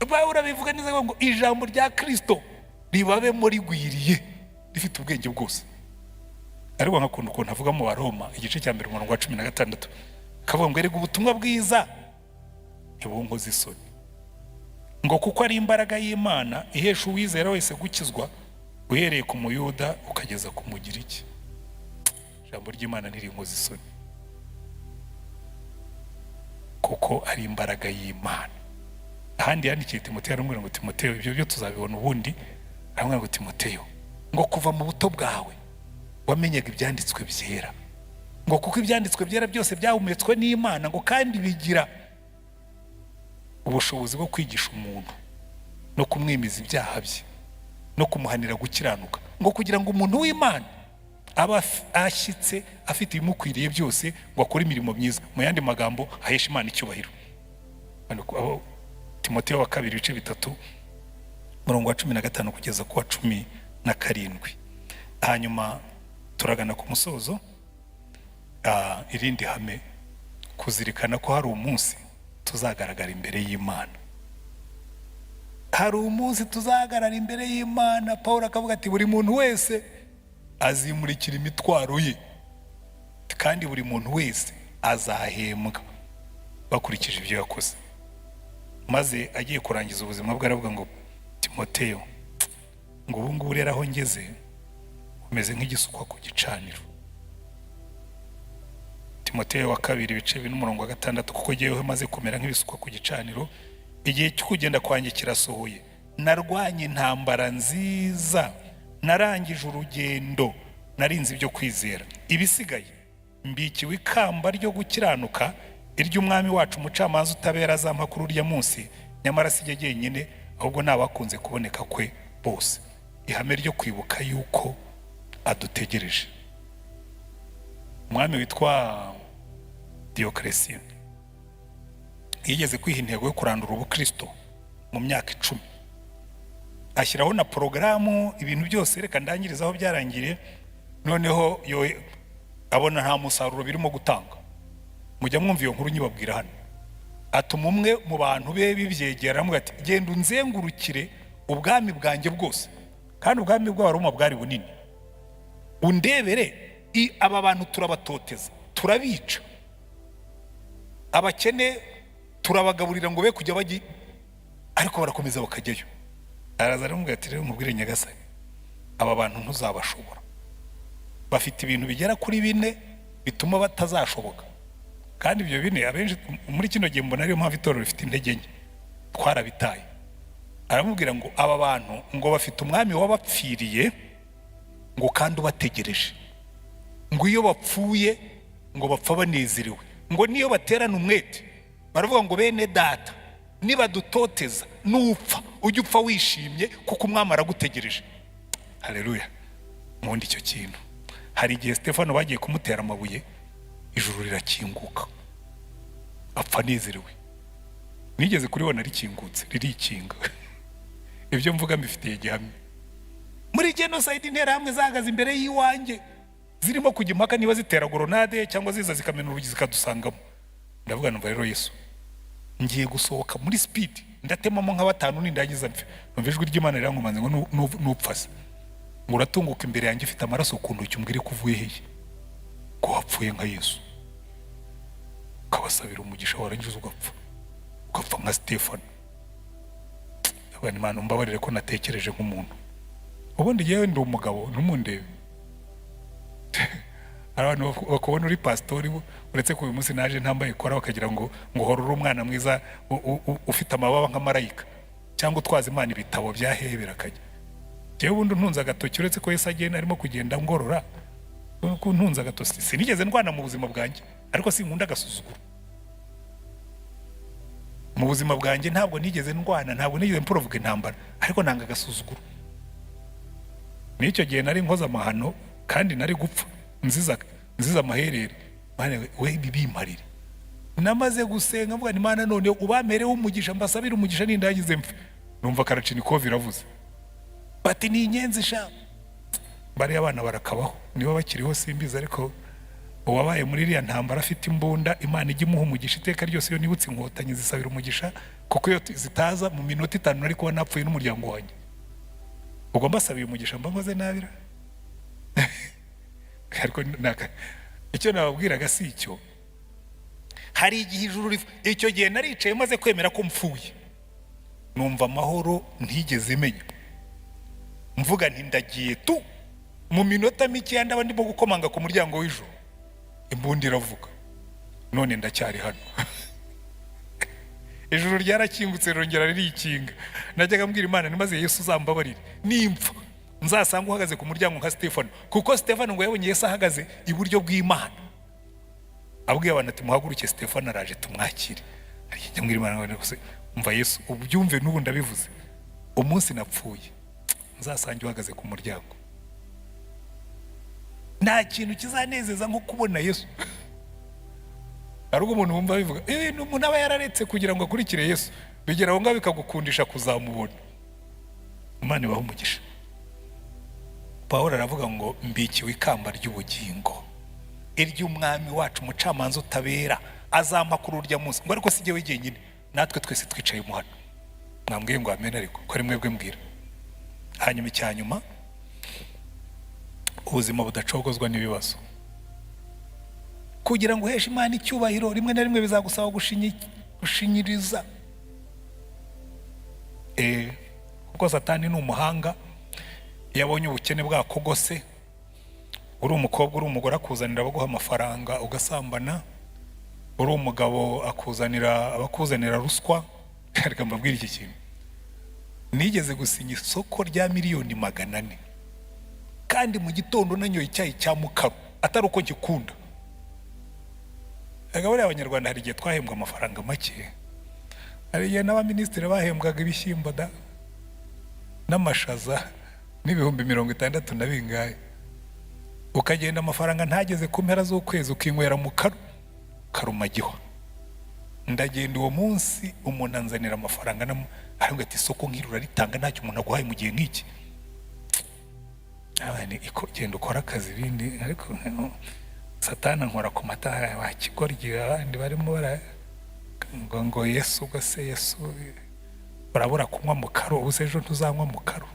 Speaker 1: Pawulo bivuga neza ngo ijambo rya Kristo ribabe muri gwiriye rifite ubwenge bwose. Ariko nkakunda ukuntu avuga mu Baroma igice cya 1 umurongo wa 16, kavuga ngo erega ubutumwa bwiza ntibunkoze isoni, ngo kuko ari imbaraga y'Imana ihesha uwizera wese gukizwa, uhereye ku Muyuda ukageza ku Mugiriki. Ijambo ry'Imana ntirinkoze isoni, kuko ari imbaraga y'Imana. Ahandi yandikiye Timoteyo aramubwira ngo Timoteyo, ibyo byo tuzabibona ubundi. Aramubwira ngo Timoteyo, ngo kuva mu buto bwawe wamenyaga ibyanditswe byera, ngo kuko ibyanditswe byera byose byahumetswe n'Imana, ngo kandi bigira ubushobozi bwo kwigisha umuntu no kumwimiza ibyaha bye no kumuhanira gukiranuka, ngo kugira ngo umuntu w'Imana aba ashyitse afite ibimukwiriye byose, ngo akore imirimo myiza. Mu yandi magambo ahesha Imana icyubahiro. Timoteyo wa 2 ibice 3 umurongo wa 15 kugeza ku wa 17. Hanyuma turagana ku musozo. Irindi hame, kuzirikana ko hari umunsi tuzagaragara imbere y'Imana. Hari umunsi tuzagaragara imbere y'Imana. Pawulo akavuga ati buri muntu wese azimurikira imitwaro ye, kandi buri muntu wese azahembwa bakurikije ibyo yakoze. Maze agiye kurangiza ubuzima bwe aravuga ngo Timoteyo, ngo ubu ngubu rero aho ngeze umeze nk'igisukwa ku gicaniro. Timoteyo wa 2 ibice 4 umurongo wa 6, kuko jyewe maze kumera nk'ibisukwa ku gicaniro, igihe cyo kugenda kwanjye kirasohoye. Narwanye intambara nziza, narangije urugendo, narinze ibyo kwizera. Ibisigaye mbikiwe ikamba ryo gukiranuka, iry'umwami wacu umucamanza utabera azampa kuri urya munsi. Nyamara si jye jyenyine, ahubwo n'abakunze kuboneka kwe bose. Ihame ryo kwibuka yuko adutegereje. Umwami witwa Diocletian yigeze kwiha intego yo kurandura ubukristo mu myaka 10. Ashyiraho na porogaramu, ibintu byose. Reka ndangirizaho byarangiriye. Noneho abona nta musaruro birimo gutanga. Mujya mwumva iyo nkuru nyibabwira hano. Atuma umwe mu bantu be bibyegera aramubwira ati genda unzengurukire ubwami bwanjye bwose, kandi ubwami bw'Abaroma bwari bunini, undebere aba bantu turabatoteza, turabica, abakene turabagaburira ngo be kujya bajya, ariko barakomeza bakajyayo. Araza aramubwira ati rero mubwire Nyagasani, aba bantu ntuzabashobora, bafite ibintu bigera kuri 4 bituma batazashoboka. Kandi ibyo bine abenshi muri kino gihe mbona ariyo mpamvu itorero rifite intege nke, twarabitaye. Aramubwira ngo aba bantu ngo bafite umwami wabapfiriye ngo kandi ubategereje, ngo iyo bapfuye ngo bapfa banezerewe, ngo niyo baterana umwete baravuga ngo bene data nibadutoteza nupfa ujye upfa wishimye kuko umwami aragutegereje. Haleluya. Mundi icyo kintu, hari igihe Stefano bagiye kumutera amabuye ijuru rirakinguka apfa nezerewe. Nigeze kuribona rikingutse ririkinga. Ibyo mvuga mbifitiye gihamya. Muri genocide interahamwe zahagaze imbere y'iwanjye zirimo kujya impaka niba zitera grenade cyangwa ziza zikamena urugi zikadusangamo. Ndavuga numva rero Yesu ngiye gusohoka muri speed ndatemamo nka batanu nindagiza mfe, numva ijwi ry'Imana rirankomanze ngo nupfase, ngo uratunguka imbere yanjye ufite amaraso ku ntoki umbwire ko uvuye hehe, ko wapfuye nka Yesu, ukabasabira umugisha warangiza ugapfa nka Stefano. Imana umbabarire ko natekereje nk'umuntu, ubundi yewe ndi umugabo ntumundebe. Abantu bakubona uri pastori uretse ko uyu munsi naje ntambaye ikora bakagira ngo hora uri umwana mwiza ufite amababa nka marayika cyangwa utwaza Imana ibitabo byahebera akajya. Jewe ubundi ntunza agatoki uretse ko Yesu agenda arimo kugenda ngorora, ko ntunza agatoki sinigeze ndwana mu buzima bwanjye, ariko sinkunda agasuzuguro. Mu buzima bwanjye ntabwo nigeze ndwana, ntabwo nigeze mprovoka intambara, ariko nanga agasuzuguro. N'icyo gihe nari nkoza amahano kandi nari gupfa nziza amaherere. Mana we bibimparire, namaze gusenga mvuga ni Mana none ubamereho umugisha mbasabira umugisha nindagize mfe, numva Karachinikovi iravuze bati ni inyenzi sha. Bari abana barakabaho niba bakiriho simbiza, ariko uwabaye muri iriya ntambara afite imbunda Imana ijya imuha umugisha iteka ryose. Iyo nibutse inkotanyi zisabira umugisha, kuko iyo zitaza mu minota 5 nari kuba napfuye n'umuryango wanjye. Ubwo mbasabiye umugisha mba nkoze nabira. Ariko icyo nababwiraga si icyo. Hari igihe ijuru icyo gihe naricaye maze kwemera ko mpfuye, numva amahoro ntigeze menya, mvuga nti ndagiye tu. Mu minota mike ndaba ndimo gukomanga ku muryango w'ijuru, imbundi iravuga none ndacyari hano. Ijuru ryarakingutse rongera ririkinga. Najyaga mbwira Imana nimaze Yesu uzambabarire nimpfa nzasanga uhagaze ku muryango nka Stefano, kuko Stefano ngo yabonye Yesu ahagaze iburyo bw'Imana. Abwiye abantu ati muhaguruke Stefano araje tumwakire. Ariko mbwira Imana ngo umva Yesu ubyumve n'ubu ndabivuze, umunsi napfuye nzasanga uhagaze ku muryango. Nta kintu kizanezeza nko kubona Yesu. Ariko umuntu wumva bivuga umuntu aba yararetse kugira ngo akurikire Yesu, bigera aho ngaho bikagukundisha kuzamubona. Imana ibahe umugisha. Pawulo aravuga ngo mbikiwe ikamba ry'ubugingo iry'umwami wacu umucamanza utabera azampa kuri urya munsi. Ngo ariko si jyewe jyenyine, natwe twese twicaye mu hano. Mwambwiye ngo amen, ariko ko ari mwebwe mbwira. Hanyuma icyanyuma, ubuzima budacogozwa n'ibibazo. Kugira ngo uheshe Imana icyubahiro rimwe na rimwe bizagusaba gushinyiriza. Kuko Satani ni umuhanga. Yabonye ubukene bwakogose, uri umukobwa uri umugore akuzanira abaguha amafaranga ugasambana, uri umugabo abakuzanira ruswa. Reka mbabwire iki kintu, nigeze gusinya isoko rya miliyoni 400 kandi mu gitondo nanyoye icyayi cya mukaru atari uko ngikunda. Agabura abanyarwanda hari igihe twahembwa amafaranga make, hari igihe n'abaminisitiri bahembwaga ibishyimbo n'amashaza n'ibihumbi 60 na bingahe, ukagenda amafaranga ntageze ku mpera z'ukwezi ukinywera mu karumagihwa. Ndagenda uwo munsi umuntu anzanira amafaranga arambwira ati isoko nk'iri uraritanga ntacyo umuntu aguhaye mu gihe nk'iki. Abane genda ukora akazi bindi, ariko Satani nkora ku matara wakigorgira abandi barimo ngo Yesu ugase Yesu urabura kunywa mu karo, ubu ejo ntuzanywa mu karo.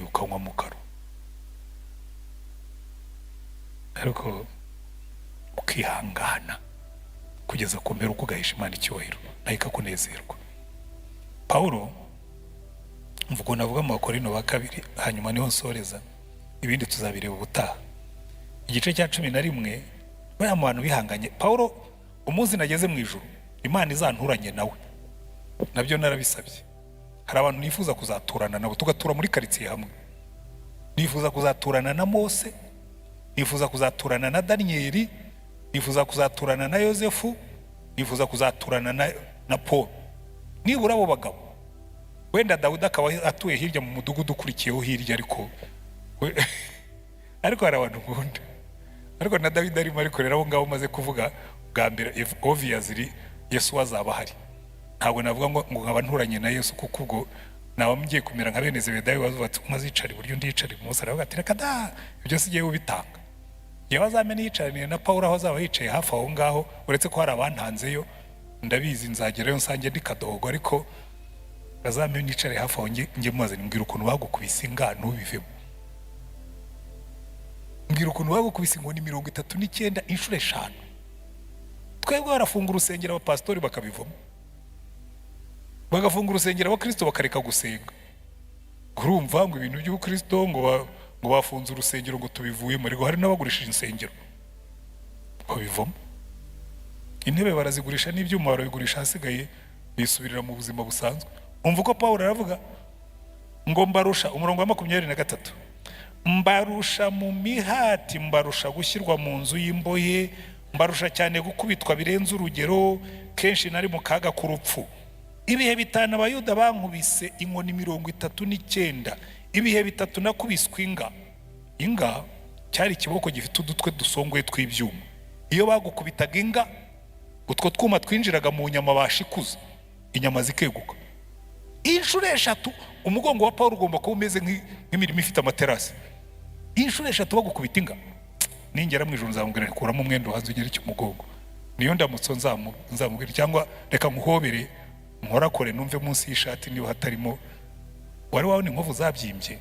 Speaker 1: Ukanywa mu karo, ariko ukihangana kugeza ku mpera uko ugahesha Imana icyubahiro nayo ikakunezerwa. Pawulo mvugo navuga mu Bakorinto ba 2, hanyuma niho nsoreza ibindi tuzabireba ubutaha. igice cya 11 baya mu bantu bihanganye. Paulo umunsi nageze mu ijuru Imana izanturanye nawe, nabyo narabisabye. Hari abantu nifuza kuzaturana nabo tugatura muri karitsiye hamwe. Nifuza kuzaturana na Mose, nifuza kuzaturana na Danieli, nifuza kuzaturana na Yosefu, nifuza kuzaturana na Paul. Nibura abo bagabo. Wenda Dawudi akaba atuye hirya mu mudugudu ukurikiyeho hirya, ariko hari abantu nkunda. Ariko na Dawidi arimo ariko rero abo ngabo maze kuvuga bwa mbere obviously Yesu wazaba hari. Ntabwo navuga ngo nkaba nturanye na Yesu kuko ubwo nawe mgiye kumera nka bene Zebedayo bazubatse umazicari buryo ndicari Mose aravuga ati reka da ibyo sigiye ubitanga. Yewe azamene yicaraniye na Paulo aho azaba yicaye hafi aho ngaho, uretse ko hari abantanzeyo ndabizi nzagerayo nsange ndi kadogo, ariko azamene nicare hafi aho nge mumaze mbwira ukuntu bagukubise ingano ubivemo. Mbwira ukuntu bagukubise ngo ni 39 inshuro 5. Twebwe barafunga urusengero abapastori bakabivamo, bagafunga urusengero abakristo bakareka gusenga. Urumva ngo ibintu by'ubukristo ngo bafunze urusengero ngo tubivuyemo, ariko hari n'abagurishije insengero babivamo. Intebe barazigurisha n'ibyuma barabigurisha, hasigaye bisubirira mu buzima busanzwe. Umva uko Paulo aravuga ngo mbarusha, umurongo wa 23, mbarusha mu mihati, mbarusha gushyirwa mu nzu y'imbohe, mbarusha cyane gukubitwa birenze urugero, kenshi nari mu kaga k'urupfu. Ibihe 5 abayuda bankubise inkoni 39, ibihe 3 nakubiswe inga cyari ikiboko gifite udutwe dusongoye tw'ibyuma. Iyo bagukubitaga inga, utwo twuma twinjiraga mu nyama bashikuza, inyama zikeguka. Inshuro 3 umugongo wa Paulo ugomba kuba umeze nk'imirimo ifite amaterasi. Inshuro 3 bagukubita inga. Ningera mu ijuru nzamubwira kuramo umwendo hanze ugera icyo mugongo. Niyo ndamutso nzamubwira, cyangwa reka muhobere nkorakore numve munsi y'ishati niyo hatarimo. Wari wabona inkovu zabyimbye,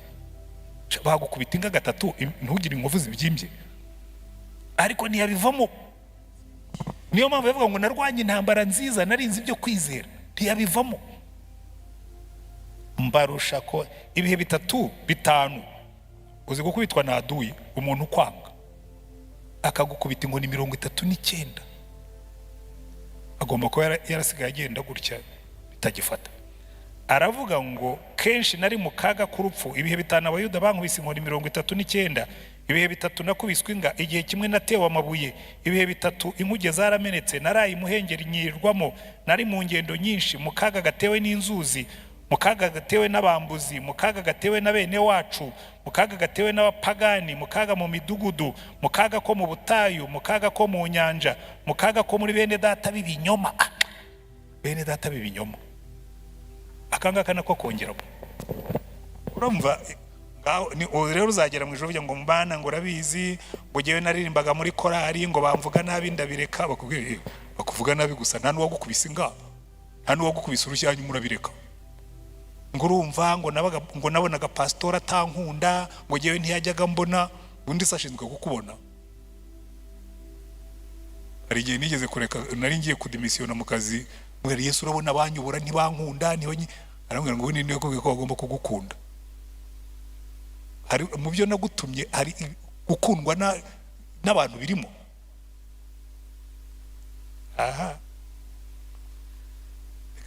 Speaker 1: bagukubita inga 3 ntugire inkovu zibyimbye, ariko ntiyabivamo. Niyo mpamvu yavuga ngo narwanye intambara nziza, narinzi ibyo kwizera, ntiyabivamo. Mbarusha ko ibihe 5 uzi gukubitwa na aduyi, umuntu kwanga akagukubita inkoni 39, agomba kuba yarasigaye agenda gutya bitagifata. Aravuga ngo kenshi nari mu kaga k'urupfu, ibihe 5 abayuda bankubise inkoni 39, ibihe 3 nakubiswe inga, igihe kimwe natewe amabuye, ibihe 3 inkuge zaramenetse, naraye imuhengeri nyirirwamo, nari mu ngendo nyinshi, mu kaga gatewe n'inzuzi, mu kaga gatewe n'abambuzi, mu kaga gatewe na bene wacu, mu kaga gatewe n'abapagani, mu kaga mu midugudu, mu kaga ko mu butayu, mu kaga ko mu nyanja, mu kaga ko muri bene data b'ibinyoma. Bene data b'ibinyoma akangaka nako kongeramo. Urumva rero uzagera mu ijuru ngo mbana ngo urabizi ngo jewe naririmbaga muri korari ngo bamvuga nabi ndabireka, bakuvuga nabi gusa, nta nuwagukubise inga, nta nuwagukubise urushyanya murabireka. Ngo urumva ngo nabonaga pastor atankunda, ngo jewe ntiyajyaga mbona, undi sashinzwe kukubona. Hari igihe nigeze kureka, nari ngiye kudimisiyona mu kazi, mwere Yesu urabona banyubura ntibankunda, arambwira ngo ni niyo ko bagomba kugukunda. Hari mu byo nagutumye hari gukundwa n'abantu birimo. Reka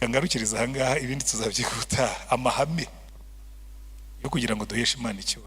Speaker 1: ngarukiriza ahangaha, ibindi tuzabyikuta. Amahame yo kugira ngo duheshe Imana icyubahiro.